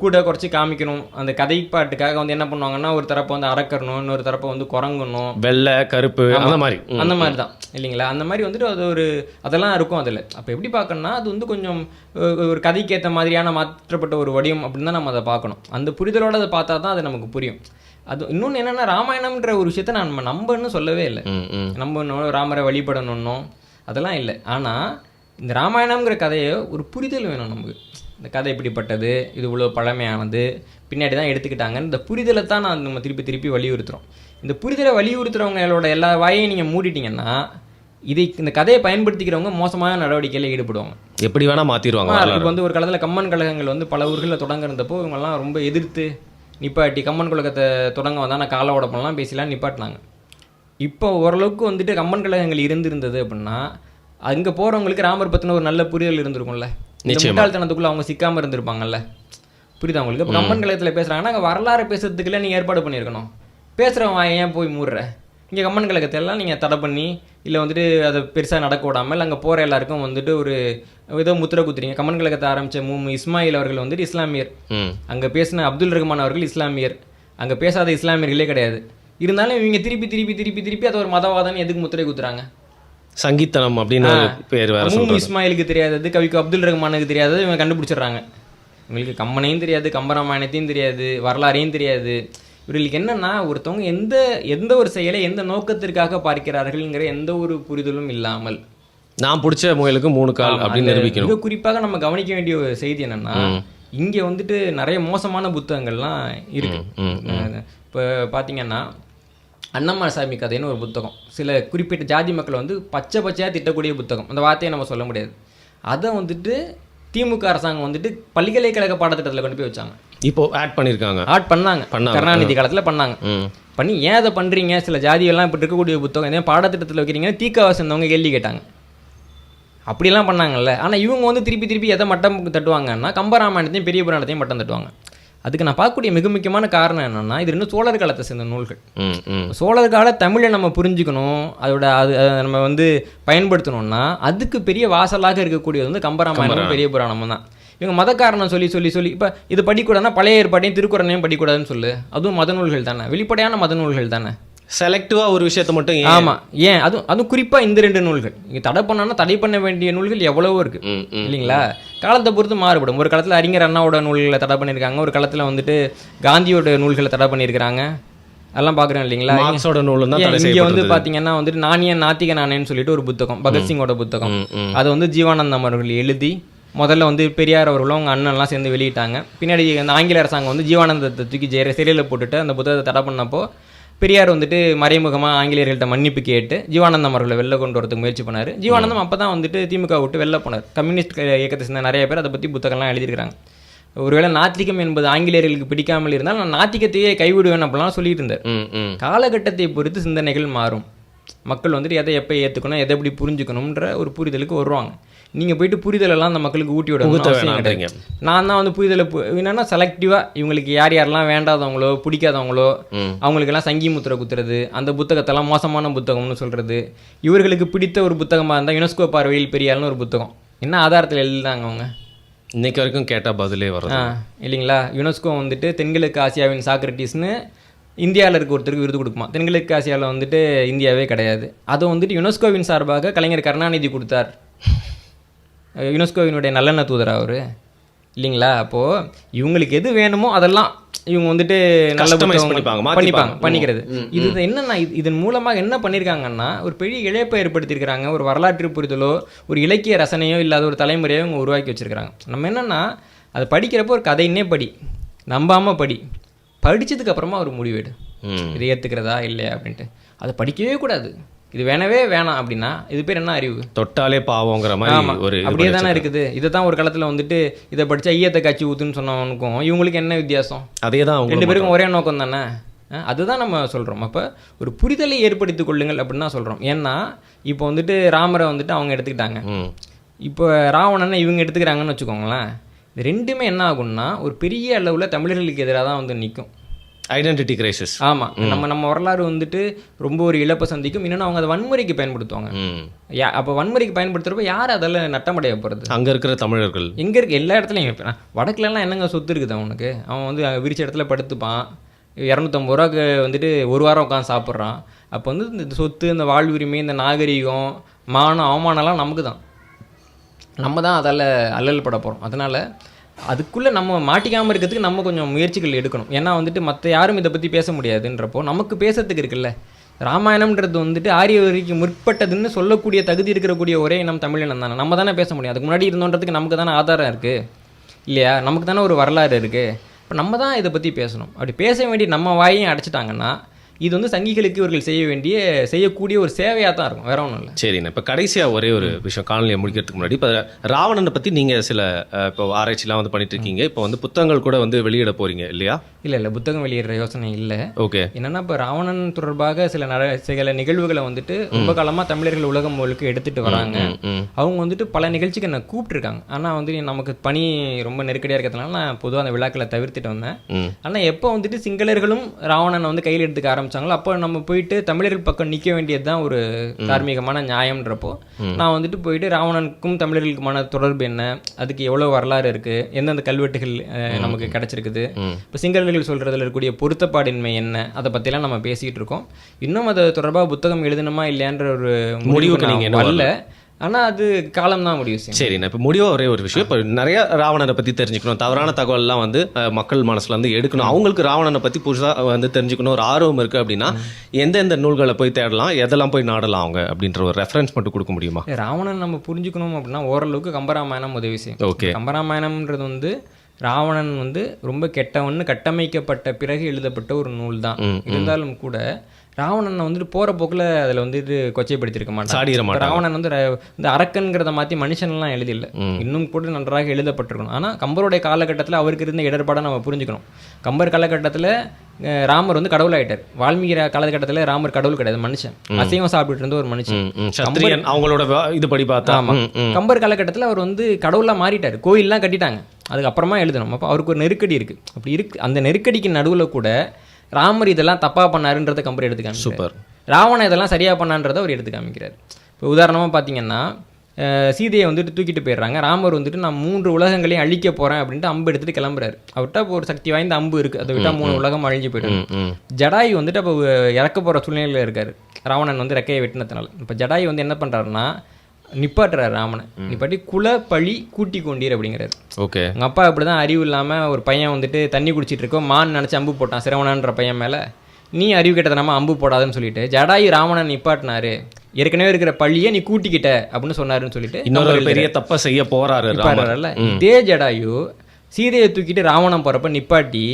கூட குறைச்சி காமிக்கணும். அந்த கதைப்பாட்டுக்காக வந்து என்ன பண்ணுவாங்கன்னா ஒரு தரப்பை வந்து அறக்கணும், இன்னொரு தரப்பை வந்து குரங்கணும்,
வெள்ளை கருப்பு அந்த மாதிரி
தான் இல்லைங்களா. அந்த மாதிரி வந்துட்டு அது ஒரு அதெல்லாம் இருக்கும் அதில். அப்போ எப்படி பார்க்கணும்னா அது வந்து கொஞ்சம் ஒரு கதைக்கேற்ற மாதிரியான மாற்றப்பட்ட ஒரு வடிவம் அப்படின்னு தான் நம்ம அதை பார்க்கணும். அந்த புரிதலோடு அதை பார்த்தா தான் அது நமக்கு புரியும். அது இன்னொன்று என்னென்னா ராமாயணம்ன்ற ஒரு விஷயத்த நம்ம நம்பன்னு சொல்லவே இல்லை. நம்ம ராமரை வழிபடணுன்னோ அதெல்லாம் இல்லை. ஆனால் இந்த ராமாயணம்ங்கிற கதையை ஒரு புரிதல் வேணும் நமக்கு. இந்த கதை இப்படிப்பட்டது, இது இவ்வளோ பழமையானது, பின்னாடி தான் எடுத்துக்கிட்டாங்கன்னு இந்த புரிதலை தான் நம்ம திருப்பி வலியுறுத்துகிறோம். இந்த புரிதலை வலியுறுத்துகிறவங்களோட எல்லா வாயையும் நீங்கள் மூடிட்டீங்கன்னா இந்த கதையை பயன்படுத்திக்கிறவங்க மோசமான நடவடிக்கையில் ஈடுபடுவாங்க. எப்படி வேணால் மாற்றிடுவாங்க. இப்போ வந்து ஒரு காலத்தில் கம்மன் கழகங்கள் வந்து பல ஊர்களில் தொடங்குறப்போ இவங்கெல்லாம் ரொம்ப எதிர்த்து நிப்பாட்டி கம்மன் கழகத்தை தொடங்க வந்தால் நான் காலை உடப்பெல்லாம் பேசிலாம் நிப்பாட்டினாங்க. இப்போ ஓரளவுக்கு வந்துட்டு கம்மன் கழகங்கள் இருந்திருந்தது அப்படின்னா அங்கே போகிறவங்களுக்கு ராமர் பற்றின ஒரு நல்ல புரிதல் இருந்திருக்கும்ல. முட்டாள்தனத்துக்குள்ளே அவங்க சிக்காமல் இருந்திருப்பாங்கல்ல. புரியுது அவங்களுக்கு? இப்போ கம்மன் கழகத்தில் பேசுகிறாங்கன்னா அங்கே வரலாறு பேசுறதுக்குள்ள நீங்கள் ஏற்பாடு பண்ணியிருக்கணும். பேசுகிறவங்க ஏன் போய் மூடுற? இங்கே கம்மன் கழகத்தை எல்லாம் நீங்கள் தடை பண்ணி இல்லை வந்துட்டு அதை பெருசாக நடக்க விடாமல் அங்கே போகிற எல்லாருக்கும் வந்துட்டு ஒரு ஏதோ முத்திரை குத்துறீங்க. கம்மன் கழகத்தை ஆரம்பித்த இஸ்மாயில் அவர்கள் வந்துட்டு இஸ்லாமியர், அங்கே பேசின அப்துல் ரஹ்மான் அவர்கள் இஸ்லாமியர், அங்கே பேசாத இஸ்லாமியர்களே கிடையாது. இருந்தாலும் இவங்க திருப்பி அதை ஒரு மதவாதம் எதுக்கு முத்திரை குத்துறாங்க?
சங்கீத்தனம் அப்படின்னு பேர் வேற.
இஸ்மாயிலுக்கு தெரியாதது, கவிக்கு அப்துல் ரஹ்மானுக்கு தெரியாதது இவங்க கண்டுபிடிச்சிடுறாங்க. இவங்களுக்கு கம்மனையும் தெரியாது, கம்பராமாயணத்தையும் தெரியாது, வரலாறையும் தெரியாது. இவர்களுக்கு என்னன்னா ஒருத்தவங்க எந்த ஒரு செயலை எந்த நோக்கத்திற்காக பார்க்கிறார்கள்ங்கிற எந்த ஒரு புரிதலும் இல்லாமல்
நான் பிடிச்ச முயலுக்கு 3 கால் அப்படின்னு நிரூபிக்கணும்.
மிக குறிப்பாக நம்ம கவனிக்க வேண்டிய ஒரு செய்தி என்னன்னா இங்கே வந்துட்டு நிறைய மோசமான புத்தகங்கள்லாம் இருக்கு. இப்போ பார்த்தீங்கன்னா அன்னமாசாமி கதைன்னு ஒரு புத்தகம், சில குறிப்பிட்ட ஜாதி மக்களை வந்து பச்சையாக திட்டக்கூடிய புத்தகம். அந்த வார்த்தையை நம்ம சொல்ல முடியாது. அதை வந்துட்டு திமுக அரசாங்கம் வந்துட்டு பல்கலைக்கழக பாடத்திட்டத்தில் கொண்டு போய் வச்சாங்க.
இப்போ ஆட் பண்ணாங்க
கருணாநிதி காலத்தில் பண்ணாங்க. பண்ணி ஏன் அதை பண்ணுறீங்க, சில ஜாதியெல்லாம் இப்போ இருக்கக்கூடிய புத்தகம் ஏன் பாடத்திட்டத்தில் வைக்கிறீங்க தீக்காவை சேர்ந்தவங்க கேள்வி கேட்டாங்க. அப்படிலாம் பண்ணாங்கல்ல. ஆனால் இவங்க வந்து திருப்பி திருப்பி எதை மட்டம் தட்டுவாங்கன்னா கம்பராமாயணத்தையும் பெரிய புராணத்தையும் மட்டம் தட்டுவாங்க. அதுக்கு நான் பார்க்கக்கூடிய மிக முக்கியமான காரணம் என்னென்னா, இது இன்னும் சோழர் காலத்தை சேர்ந்த நூல்கள். சோழர் கால தமிழை நம்ம புரிஞ்சுக்கணும், அதோட அதை நம்ம வந்து பயன்படுத்தணும்னா அதுக்கு பெரிய வாசலாக இருக்கக்கூடியது வந்து கம்பராமாயணமும் பெரிய புராணமும் தான். இவங்க மத காரணம் சொல்லி சொல்லி சொல்லி இப்போ இது படிக்கூடாதுன்னா பழைய ஏற்பாட்டையும் திருக்குறளையும் படிக்கூடாதுன்னு சொல்லு. அதுவும் மத நூல்கள் தானே, வெளிப்படையான மத நூல்கள் தானே.
செலக்டிவாக ஒரு விஷயத்தை மட்டும்.
ஆமாம், ஏன் அதுவும் குறிப்பாக இந்த 2 நூல்கள் இங்கே தடை பண்ணான்னா தடை பண்ண வேண்டிய நூல்கள் எவ்வளவோ இருக்குது இல்லைங்களா. காலத்தை பொறுத்து மாறுபடும். ஒரு காலத்தில் அறிஞர் அண்ணாவோட நூல்களை தடை பண்ணியிருக்காங்க, ஒரு காலத்தில் வந்துட்டு காந்தியோட நூல்களை தடை பண்ணியிருக்கிறாங்க. அதெல்லாம் பார்க்குறோம் இல்லைங்களா. இங்கே வந்து பார்த்தீங்கன்னா வந்துட்டு நாணயன் நாத்திக நாணயன்னு சொல்லிட்டு ஒரு புத்தகம், பகத்சிங்கோட புத்தகம். அதை வந்து ஜீவானந்தம் அவர்கள் எழுதி முதல்ல வந்து பெரியார் அவர்களும் அவங்க அண்ணன்லாம் சேர்ந்து வெளியிட்டாங்க. பின்னாடி அந்த ஆங்கில அரசாங்கம் வந்து ஜீவானந்தத்தை தூக்கி சிறையில் போட்டுட்டு அந்த புத்தகத்தை தடை பண்ணப்போ பெரியார் வந்துட்டு மறைமுகமாக ஆங்கிலேயர்கள்ட்ட மன்னிப்பு கேட்டு ஜீவானந்தம் அவர்களை வெளில கொண்டு வரதுக்கு முயற்சி பண்ணார். ஜீவானந்தம் அப்போ தான் வந்துட்டு திமுக விட்டு வெளில போனார். கம்யூனிஸ்ட் இயக்கத்தை சேர்ந்த நிறைய பேர் அதை பற்றி புத்தகம்லாம் எழுதியிருக்காங்க. ஒருவேளை நாத்திகம் என்பது ஆங்கிலேயர்களுக்கு பிடிக்காமல் இருந்தால் நான் நாத்திகத்தையே கைவிடுவேன் அப்படிலாம் சொல்லிட்டு இருந்தார். காலகட்டத்தை பொறுத்து சிந்தனைகள் மாறும். மக்கள் வந்துட்டு எதை எப்போ ஏற்றுக்கணும், எதை எப்படி புரிஞ்சுக்கணுன்ற ஒரு புரிதலுக்கு வருவாங்க. நீங்கள் போயிட்டு புரிதலெல்லாம் அந்த மக்களுக்கு ஊட்டி விட அவசியம் கிடையாது. நான் தான் வந்து புரிதலை என்னென்னா செலக்டிவாக இவங்களுக்கு யார் யாரெல்லாம் வேண்டாதவங்களோ பிடிக்காதவங்களோ அவங்களுக்கெல்லாம் சங்கி முத்திரை குத்துறது, அந்த புத்தகத்தெல்லாம் மோசமான புத்தகம்னு சொல்கிறது. இவர்களுக்கு பிடித்த ஒரு புத்தகமாக இருந்தால் யுனெஸ்கோ பார்வையில் பெரியாள்னு ஒரு புத்தகம் என்ன ஆதாரத்தில் எழுதினாங்க அவங்க
இன்னைக்கு வரைக்கும் கேட்டால் பதிலே வரும்
இல்லைங்களா. யுனெஸ்கோ வந்துட்டு தென்கிழக்கு ஆசியாவின் சாக்ரட்டிஸ்னு இந்தியாவில் இருக்க ஒருத்தருக்கு விருது கொடுக்குமா. தென்கிழக்கு ஆசியாவில் வந்துட்டு இந்தியாவே கிடையாது. அதை வந்துட்டு யுனெஸ்கோவின் சார்பாக கலைஞர் கருணாநிதி கொடுத்தார். யுனெஸ்கோவினுடைய நல்லெண்ண தூதர் அவர் இல்லைங்களா. அப்போது இவங்களுக்கு எது வேணுமோ அதெல்லாம் இவங்க வந்துட்டு நல்ல பண்ணிக்கிறது. இது என்னன்னா இதன் மூலமாக என்ன பண்ணியிருக்காங்கன்னா ஒரு பெரிய இழப்பை ஏற்படுத்தியிருக்கிறாங்க. ஒரு வரலாற்று புரிதலோ ஒரு இலக்கிய ரசனையோ இல்லாத ஒரு தலைமுறையோ இவங்க உருவாக்கி வச்சுருக்கிறாங்க. நம்ம என்னென்னா அதை படிக்கிறப்போ ஒரு கதைன்னே படி, நம்பாமல் படி, படித்ததுக்கு அப்புறமா ஒரு முடிவெடு இதை ஏற்றுக்கிறதா இல்லையா அப்படின்ட்டு. அதை படிக்கவே கூடாது. இது வேணவே வேணாம் அப்படின்னா இது பேர் என்ன அறிவு?
தொட்டாலே பாவங்கிற மாதிரி ஒரு
அப்படியே தானே இருக்குது. இதை தான் ஒரு காலத்தில் வந்துட்டு இதை படித்தா ஈயத்தை காய்ச்சி ஊற்றுன்னு சொன்னவனுக்கும் இவங்களுக்கு என்ன வித்தியாசம்?
அதே தான்
2 பேருக்கும் ஒரே நோக்கம் தானே. அதுதான் நம்ம சொல்கிறோம். அப்போ ஒரு புரிதலை ஏற்படுத்தி கொள்ளுங்கள் அப்படின்னு தான் சொல்கிறோம். ஏன்னா இப்போ வந்துட்டு ராமரை வந்துட்டு அவங்க எடுத்துக்கிட்டாங்க, இப்போ ராவணனை இவங்க எடுத்துக்கிறாங்கன்னு வச்சுக்கோங்களேன். இது ரெண்டுமே என்ன ஆகும்னா ஒரு பெரிய அளவில் தமிழர்களுக்கு எதிராக தான் வந்து நிற்கும்.
Identity crisis.
ஆமாம், நம்ம வரலாறு வந்துட்டு ரொம்ப ஒரு இழப்பை சந்திக்கும். இன்னொன்று அவங்க அதை வன்முறைக்கு பயன்படுத்துவாங்க. அப்போ வன்முறைக்கு பயன்படுத்துகிறப்ப யார் அதில் நட்டமடைய போகிறது?
அங்கே இருக்கிற தமிழர்கள்.
எங்கே இருக்க எல்லா இடத்துலையும் வடக்குலலாம் என்னங்க சொத்து இருக்குது அவனுக்கு? அவன் வந்து விரிச்ச இடத்துல படுத்துப்பான், 250 ரூபாய்க்கு வந்துட்டு ஒரு வாரம் உட்காந்து சாப்பிட்றான். அப்போ வந்து இந்த சொத்து, இந்த வாழ்வுரிமை, இந்த நாகரிகம், மானம், அவமானம்லாம் நமக்கு தான். நம்ம தான் அதால் அல்லல் பட போகிறோம். அதனால் அதுக்குள்ளே நம்ம மாட்டிக்காமல் இருக்கிறதுக்கு நம்ம கொஞ்சம் முயற்சிகள் எடுக்கணும். ஏன்னா வந்துட்டு மற்ற யாரும் இதை பற்றி பேச முடியாதுன்றப்போ நமக்கு பேசுறதுக்கு இருக்குல்ல. ராமாயணம்ன்றது வந்துட்டு ஆரிய வரைக்கும் முற்பட்டதுன்னு சொல்லக்கூடிய தகுதி இருக்கக்கூடிய ஒரே இனம் தமிழினம் தானே. நம்ம தானே பேச முடியும். அதுக்கு முன்னாடி இருந்தோன்றதுக்கு நமக்கு தானே ஆதாரம் இருக்குது இல்லையா. நமக்கு தானே ஒரு வரலாறு இருக்குது. இப்போ நம்ம தான் இதை பற்றி பேசணும். அப்படி பேச வேண்டிய நம்ம வாயையும் அடைச்சிட்டாங்கன்னா இது வந்து சங்கிகளுக்கு இவர்கள் செய்யக்கூடிய ஒரு சேவையாக தான் இருக்கும், வேற ஒன்றும் இல்லை.
சரிண்ணா, இப்போ கடைசியாக ஒரே ஒரு விஷயம் காணொலியை முடிக்கிறதுக்கு முன்னாடி, இப்போ ராவணனை பற்றி நீங்கள் சில இப்போ ஆராய்ச்சிலாம் வந்து பண்ணிட்டு இருக்கீங்க. இப்போ வந்து புத்தகங்கள் கூட வந்து வெளியிட போகிறீங்க இல்லையா?
இல்லை புத்தகம் வெளியிடுற யோசனை இல்லை.
ஓகே.
என்னென்னா இப்போ ராவணன் தொடர்பாக சில நிகழ்வுகளை வந்துட்டு ரொம்ப காலமாக தமிழர்கள் உலகம் முழுக்க எடுத்துகிட்டு வராங்க. அவங்க வந்துட்டு பல நிகழ்ச்சிக்கு என்னை கூப்பிட்டுருக்காங்க. ஆனால் வந்து நமக்கு பணி ரொம்ப நெருக்கடியாக இருக்கிறதுனால நான் பொதுவாக அந்த விழாக்களை தவிர்த்துட்டு வந்தேன். ஆனால் எப்போ வந்துட்டு சிங்களர்களும் ராவணனை வந்து கையில் எடுத்துக்க ஆரம்பிச்சாங்களோ அப்போ நம்ம போயிட்டு தமிழர்கள் பக்கம் நிற்க வேண்டியது தான் ஒரு தார்மீகமான நியாயம்ன்றப்போ நான் வந்துட்டு போயிட்டு ராவணனுக்கும் தமிழர்களுக்குமான தொடர்பு என்ன, அதுக்கு எவ்வளோ வரலாறு இருக்குது, எந்தெந்த கல்வெட்டுகள் நமக்கு கிடச்சிருக்குது, இப்போ சிங்களர்கள் சொல்கிறதுல இருக்கக்கூடிய பொருத்தப்பாடின்மை என்ன, அதை பற்றிலாம் நம்ம பேசிக்கிட்டு இருக்கோம். இன்னும் அது தொடர்பாக புத்தகம் எழுதணுமா இல்லையான்ற ஒரு முடிவுக்கு நீங்கள் வரல. ஆனால் அது காலம் தான் முடிவு செய்யும்.
சரிண்ணா, இப்போ முடிவாக ஒரே ஒரு விஷயம், இப்போ நிறைய ராவணனை பற்றி தெரிஞ்சுக்கணும், தவறான தகவல்லாம் வந்து மக்கள் மனசில் வந்து எடுக்கணும், அவங்களுக்கு ராவணனை பற்றி புதுசாக வந்து தெரிஞ்சுக்கணும் ஒரு ஆர்வம் இருக்குது அப்படின்னா எந்தெந்த நூல்களை போய் தேடலாம், எதெல்லாம் போய் நாடலாம் அவங்க அப்படின்ற ஒரு ரெஃபரன்ஸ் மட்டும் கொடுக்க முடியுமா?
ராவணன் நம்ம புரிஞ்சுக்கணும் அப்படின்னா ஓரளவுக்கு கம்பராமாயணம் உதவி செய்யும்.
ஓகே.
கம்பராமாயணம்ன்றது வந்து ராவணன் வந்து ரொம்ப கெட்டவன்னு கட்டமைக்கப்பட்ட பிறகு எழுதப்பட்ட ஒரு நூல் தான். இருந்தாலும் கூட ராவணனை வந்துட்டு போகிற போக்கில் அதில் வந்துட்டு கொச்சைப்படுத்தியிருக்க மாட்டான். ராவணன் வந்து இந்த அரக்கன்கிறத மாற்றி மனுஷன்லாம் எழுதில்லை, இன்னும் கூட நன்றாக எழுதப்பட்டிருக்கணும். ஆனால் கம்பருடைய காலகட்டத்தில் அவருக்கு இருந்த இடர்பாடை நம்ம புரிஞ்சுக்கணும். கம்பர் காலகட்டத்தில் ராமர் வந்து கடவுளாயிட்டார். வால்மீகி காலகட்டத்தில் ராமர் கடவுள் கிடையாது, மனுஷன், அசைவம் சாப்பிட்டு இருந்த ஒரு மனுஷன்.
அவங்களோட இதுபடி பார்த்தா
கம்பர் காலகட்டத்தில் அவர் வந்து கடவுளாக மாறிட்டார், கோயிலெலாம் கட்டிட்டாங்க. அதுக்கப்புறமா எழுதணும். அப்போ அவருக்கு ஒரு நெருக்கடி இருக்குது. அப்படி இருக்கு, அந்த நெருக்கடிக்கு நடுவில் கூட ராமர் இதெல்லாம் தப்பாக பண்ணாருன்றதை கம்பர் எடுத்து காமிக்கிறார். சூப்பர். ராவணன் இதெல்லாம் சரியாக பண்ணான்றதை அவர் எடுத்து காமிக்கிறார். இப்போ உதாரணமாக பார்த்தீங்கன்னா சீதையை வந்துட்டு தூக்கிட்டு போயிடுறாங்க. ராமர் வந்துட்டு நான் 3 உலகங்களையும் அழிக்க போகிறேன் அப்படின்ட்டு அம்பு எடுத்துகிட்டு கிளம்புறாரு. அவர்கிட்ட இப்போ ஒரு சக்தி வாய்ந்த அம்பு இருக்குது, அதை விட்டால் 3 உலகம் அழிஞ்சு போயிடும். ஜடாயு வந்துட்டு அப்போ இறக்க போகிற சூழ்நிலையில் இருக்கார். ராவணன் வந்து ரெக்கையை வெட்டினதுனால. இப்போ ஜடாயு வந்து என்ன பண்ணுறாருன்னா நிப்பாட்டுறாரு ராமனை. நிப்பாட்டி குல பழி கூட்டி கொண்டீர் அப்படிங்கிறாரு.
ஓகே.
உங்கள் அப்பா இப்படி தான் அறிவு இல்லாமல் ஒரு பையன் வந்துட்டு தண்ணி குடிச்சிட்டு இருக்கோம், மான் நினச்சி அம்பு போட்டான் சிரவணன்ற பையன் மேலே, நீ அறிவு கெட்டதனமா அம்பு போடாதுன்னு சொல்லிட்டு ஜடாயு ராவணன் நிப்பாட்டினாரு, ஏற்கனவே இருக்கிற பழியை நீ கூட்டிக்கிட்ட அப்படின்னு சொன்னாருன்னு சொல்லிட்டு
இன்னொரு பெரிய தப்பை செய்ய போறாரு.
இதே ஜடாயு சீதையை தூக்கிட்டு ராவணன் போகிறப்ப நிப்பாட்டி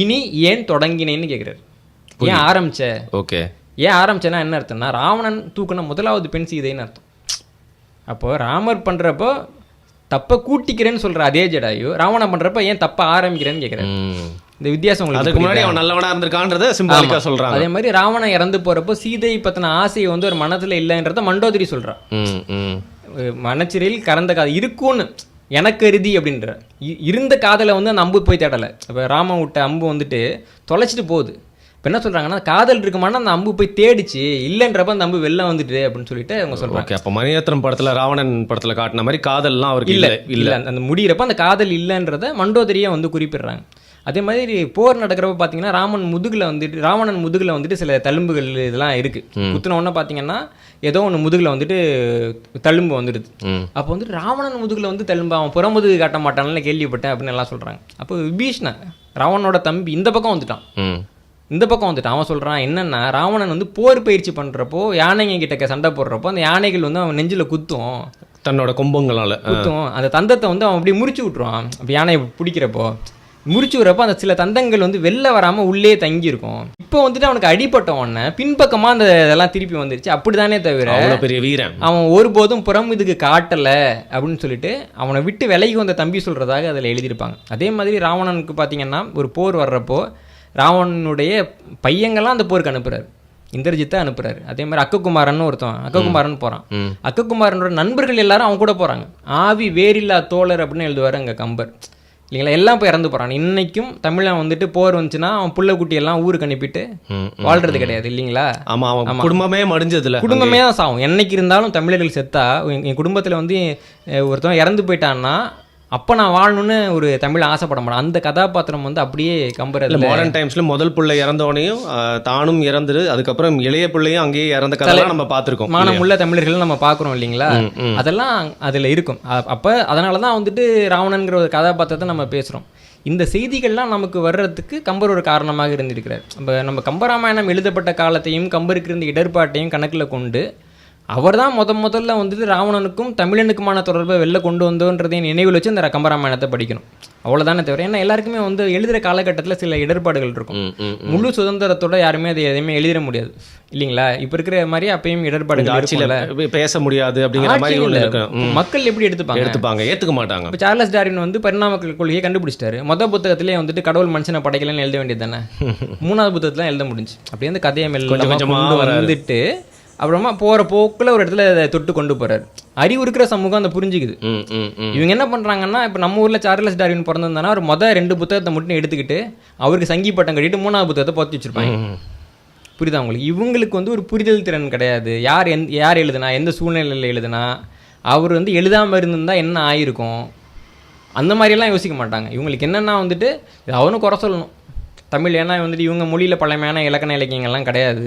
இனி ஏன் தொடங்கினேன்னு கேட்குறாரு. ஏன் ஆரம்பிச்ச?
ஓகே.
ஏன் ஆரம்பிச்சேன்னா என்ன அர்த்தம்னா ராவணன் தூக்குன முதலாவது பெண் சீதைன்னு அர்த்தம். அப்போது ராமர் பண்ணுறப்போ தப்பை கூட்டிக்கிறேன்னு சொல்கிற அதே ஜடாயு ராவணன் பண்ணுறப்ப ஏன் தப்பை ஆரம்பிக்கிறேன்னு கேட்குறேன். இந்த வித்தியாசம் உங்களுக்கு
அதுக்கு முன்னாடி அவன் நல்லவனாக இருந்திருக்கான்றத சிம்பாலிக்காக சொல்கிறான்.
அதே மாதிரி ராவணன் இறந்து போகிறப்போ சீதை பற்றின ஆசையை வந்து ஒரு மனத்தில் இல்லைன்றத மண்டோதரி சொல்கிறான். மனச்சிறையில் கறந்த காதல் இருக்கும்னு எனக்கு கருதி அப்படின்ற இருந்த காதலை வந்து அந்த அம்பு போய் தேடலை. இப்போ ராமன் விட்ட அம்பு வந்துட்டு தொலைச்சிட்டு போகுது. இப்போ என்ன சொல்கிறாங்கன்னா காதல் இருக்குமானா அந்த அம்பு போய் தேடிச்சு, இல்லைன்றப்ப அந்த அம்பு வெளில வந்துட்டு அப்படின்னு சொல்லிட்டு அவங்க சொல்கிறாங்க.
அப்போ மணிரத்னம் படத்தில் ராவணன் படத்தில் காட்டின மாதிரி காதல்லாம் அவருக்கு இல்லை
அந்த முடிகிறப்ப அந்த காதல் இல்லைன்றத மண்டோதரியை வந்து குறிப்பிடுறாங்க. அதே மாதிரி போர் நடக்கிறப்ப பார்த்தீங்கன்னா ராவணன் முதுகில் வந்துட்டு சில தழும்புகள் இதெல்லாம் இருக்குது. குத்துன ஒன்று பார்த்தீங்கன்னா ஏதோ ஒன்று முதுகில் வந்துட்டு தழும்பு வந்துடுது. அப்போ வந்துட்டு ராவணன் முதுகில் வந்து தழும்பு அவன் புறமுதுகு காட்ட மாட்டான்னு கேள்விப்பட்டேன் அப்படின்னு எல்லாம் சொல்கிறாங்க. அப்போ விபீஷ்ணன் ராவணனோட தம்பி இந்த பக்கம் வந்துட்டான். அவன் சொல்கிறான் என்னென்னா ராவணன் வந்து போர் பயிற்சி பண்ணுறப்போ யானைங்க கிட்ட சண்டை போடுறப்போ அந்த யானைகள் வந்து அவன் நெஞ்சில் குத்தும்,
தன்னோட கொம்பங்களால் குத்தும்.
அந்த தந்தத்தை வந்து அவன் அப்படியே முறிச்சு விட்ருவான். அப்போ யானையை பிடிக்கிறப்போ முறிச்சு விட்றப்போ அந்த சில தந்தங்கள் வந்து வெளில வராமல் உள்ளே தங்கியிருக்கும். இப்போ வந்துட்டு அவனுக்கு அடிப்பட்ட உடனே பின்பக்கமாக அந்த இதெல்லாம் திருப்பி வந்துருச்சு. அப்படி தானே தவிர
பெரிய வீரன் அவன்
ஒருபோதும் புறம் இதுக்கு காட்டலை அப்படின்னு சொல்லிட்டு அவனை விட்டு விலகி வந்த தம்பி சொல்கிறதாக அதில் எழுதியிருப்பாங்க. அதே மாதிரி ராவணனுக்கு பார்த்தீங்கன்னா ஒரு போர் வர்றப்போ ராவணனுடைய பையங்கள்லாம் அந்த போருக்கு அனுப்புறாரு, இந்திரஜித்தை அனுப்புறாரு. அதே மாதிரி அக்ககுமாரன் அக்ககுமாரன் போகிறான். அக்ககுமாரனோட நண்பர்கள் எல்லாரும் அவங்க கூட போகிறாங்க. ஆவி வேறில்லா தோழர் அப்படின்னு எழுதுவார் அங்கே கம்பர் இல்லைங்களா. எல்லாம் போய் இறந்து போகிறான். இன்னைக்கும் தமிழன் வந்துட்டு போர் வந்துச்சுன்னா அவன் புள்ள குட்டியெல்லாம் ஊருக்கு அனுப்பிட்டு வாழ்றது கிடையாது இல்லைங்களா.
ஆமாம், குடும்பமே மடிஞ்சதில்ல,
குடும்பமே தான் சாகும். என்னைக்கு இருந்தாலும் தமிழர்கள் செத்தா என் குடும்பத்தில் வந்து ஒருத்தவன் இறந்து போயிட்டான்னா அப்போ நான் வாழணும்னு ஒரு தமிழ் ஆசைப்பட மாட்டேன். அந்த கதாபாத்திரம் வந்து அப்படியே கம்பர்
மாடர்ன் டைம்ஸில் முதல் பிள்ளை இறந்தவனையும் தானும் இறந்துரு, அதுக்கப்புறம் இளைய பிள்ளையும் அங்கேயே இறந்த கதையெல்லாம் நம்ம பார்த்துருக்கோம்.
மானமுள்ள தமிழர்கள் நம்ம பார்க்குறோம் இல்லைங்களா. அதெல்லாம் அதில் இருக்கும். அப்போ அதனால தான் வந்துட்டு ராவணன்கிற ஒரு கதாபாத்திரத்தை நம்ம பேசுகிறோம். இந்த செய்திகள்லாம் நமக்கு வர்றதுக்கு கம்பர் ஒரு காரணமாக இருந்திருக்கிறார். நம்ம கம்பராமாயணம் எழுதப்பட்ட காலத்தையும் கம்பருக்கு இருந்த இடர்பாட்டையும் கணக்கில் கொண்டு அவர் தான் முதல்ல வந்துட்டு ராவணனுக்கும் தமிழனுக்குமான தொடர்பை வெளில கொண்டு வந்தோன்றதையும் நினைவில் வச்சு இந்த கம்பராமாயணத்தை படிக்கணும். அவ்வளோதானே தவிர ஏன்னா எல்லாருக்குமே வந்து எழுதுகிற காலகட்டத்தில் சில இடர்பாடுகள் இருக்கும். முழு சுதந்திரத்தோட யாருமே அதை எதையுமே எழுதிட முடியாது இல்லைங்களா. இப்போ இருக்கிற மாதிரி அப்பயும் இடர்பாடுகள்
ஆட்சியில் பேச முடியாது அப்படிங்கிற மாதிரி
மக்கள் எப்படி எடுத்துப்பாங்க,
ஏற்றுக்க மாட்டாங்க.
இப்போ சார்லஸ் டார்வின் வந்து பரிணாம கொள்கையை கண்டுபிடிச்சிட்டாரு. புத்தகத்திலே வந்துட்டு கடவுள் மனுஷனை படைக்கலன்னு எழுத வேண்டியது தானே. 3வது புத்தகத்தில் எழுத முடிஞ்சு. அப்படியே வந்து கதையை வந்துட்டு அப்புறமா போகிற போக்கில் ஒரு இடத்துல அதை தொட்டு கொண்டு போகிறாரு. அறிவு இருக்கிற சமூகம் அந்த புரிஞ்சுக்குது. இவங்க என்ன பண்ணுறாங்கன்னா இப்போ நம்ம ஊரில் சார்லஸ் டார்வின் பிறந்திருந்தானா ஒரு 2 புத்தகத்தை மட்டும் எடுத்துக்கிட்டு அவருக்கு சங்கி பட்டம் கட்டிட்டு 3வது புத்தகத்தை பொத்தி வச்சுருப்பாங்க. புரியுதா உங்களுக்கு? இவங்களுக்கு வந்து ஒரு புரிதல் திறன் கிடையாது. யார் எழுதுனா, எந்த சூழ்நிலையில் எழுதுனா, அவர் வந்து எழுதாமல் இருந்திருந்தா என்ன ஆயிருக்கும், அந்த மாதிரியெல்லாம் யோசிக்க மாட்டாங்க. இவங்களுக்கு என்னென்னா வந்துட்டு அவனும் குறை சொல்லணும் தமிழ். ஏன்னா வந்துட்டு இவங்க மொழியில் பழமையான இலக்கண இலக்கியங்கள்லாம் கிடையாது,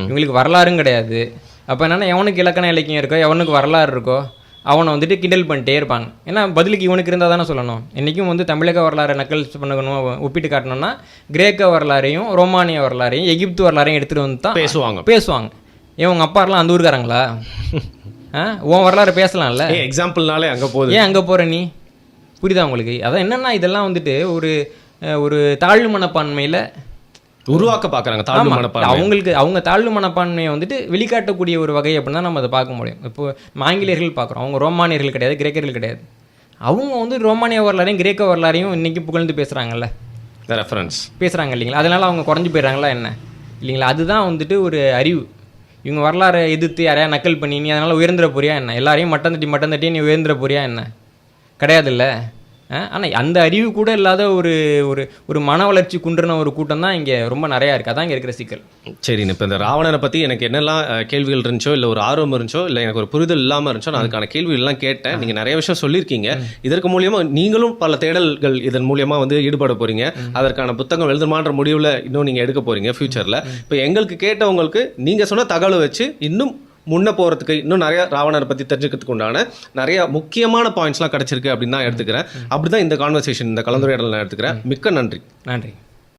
இவங்களுக்கு வரலாறும் கிடையாது. அப்போ என்னென்னா எவனுக்கு இலக்கண இலக்கியம் இருக்கோ எவனுக்கு வரலாறு இருக்கோ அவனை வந்துட்டு கிண்டல் பண்ணிட்டே இருப்பாங்க. ஏன்னா பதிலுக்கு இவனுக்கு இருந்தால் தானே சொல்லணும். இன்றைக்கும் வந்து தமிழக வரலாறு நக்கல் பண்ணணும், ஒப்பிட்டு காட்டணும்னா கிரேக்க வரலாறையும் ரோமானிய வரலாறையும் எகிப்து வரலாறையும் எடுத்துகிட்டு வந்து தான் பேசுவாங்க. ஏன் உங்கள் அப்பாரெலாம் அந்த ஊருக்காரங்களா? உன் வரலாறு பேசலாம்ல.
எக்ஸாம்பிள்னாலே அங்கே போகுது,
ஏன் அங்கே போகிற நீ? புரியுதா உங்களுக்கு? அதான் என்னென்னா இதெல்லாம் வந்துட்டு ஒரு தாழ்வு மனப்பான்மையில்
உருவாக்க பார்க்குறாங்க தாழ்வு மனப்பான்மை.
அவங்க தாழ்வு மனப்பான்மையை வந்துட்டு வெளிக்காட்டக்கூடிய ஒரு வகை அப்படின்னு தான் நம்ம அதை பார்க்க முடியும். இப்போ ஆங்கிலேயர்கள் பார்க்குறோம், அவங்க ரோமானியர்கள் கிடையாது, கிரேக்கர்கள் கிடையாது. அவங்க வந்து ரோமானிய வரலாறையும் கிரேக்க வரலாறையும் இன்றைக்கி புகழ்ந்து பேசுகிறாங்கல்ல,
ரெஃபரன்ஸ் பேசுகிறாங்க
இல்லைங்களா? அதனால் அவங்க குறைஞ்சி போயிடறாங்களா என்ன இல்லைங்களா? அதுதான் வந்துட்டு ஒரு அறிவு. இவங்க வரலாறை எதிர்த்து யாரையா நக்கல் பண்ணி நீ அதனால் உயர்ந்துட போறியா என்ன, எல்லாரையும் மட்டம் தட்டி நீ உயர்ந்துட போறியா என்ன? கிடையாதுல்ல. ஆனால் அந்த அறிவு கூட இல்லாத ஒரு ஒரு ஒரு மன வளர்ச்சி குன்றின ஒரு கூட்டம் தான் இங்கே ரொம்ப நிறையா இருக்குது. அதான் இங்கே இருக்கிற சிக்கல்.
சரி, இப்போ இந்த ராவணனை பற்றி எனக்கு என்னெல்லாம் கேள்விகள் இருந்துச்சோ, இல்லை ஒரு ஆர்வம் இருந்துச்சோ, இல்லை எனக்கு ஒரு புரிதல் இல்லாமல் இருந்துச்சோ, நான் அதுக்கான கேள்விகள்லாம் கேட்டேன். நீங்கள் நிறைய விஷயம் சொல்லியிருக்கீங்க. இதற்கு மூலியமாக நீங்களும் பல தேடல்கள் இதன் மூலியமாக வந்து ஈடுபட போகிறீங்க. அதற்கான புத்தகம் எழுதுமான்ற முடிவில் இன்னும் நீங்கள் எடுக்க போகிறீங்க ஃபியூச்சரில். இப்போ எங்களுக்கு கேட்டவங்களுக்கு நீங்கள் சொன்ன தகவலை வச்சு இன்னும் முன்னே போகிறதுக்கு இன்னும் நிறைய ராவணரை பற்றி தெரிஞ்சுக்கிறதுக்கு உண்டான நிறைய முக்கியமான பாயிண்ட்ஸ்லாம் கிடச்சிருக்கு அப்படின்னு தான் எடுத்துக்கிறேன். அப்படி தான் இந்த கான்வர்சேஷன், இந்த கலந்துரையாடல் நான் எடுத்துக்கிறேன். மிக்க நன்றி.
நன்றி.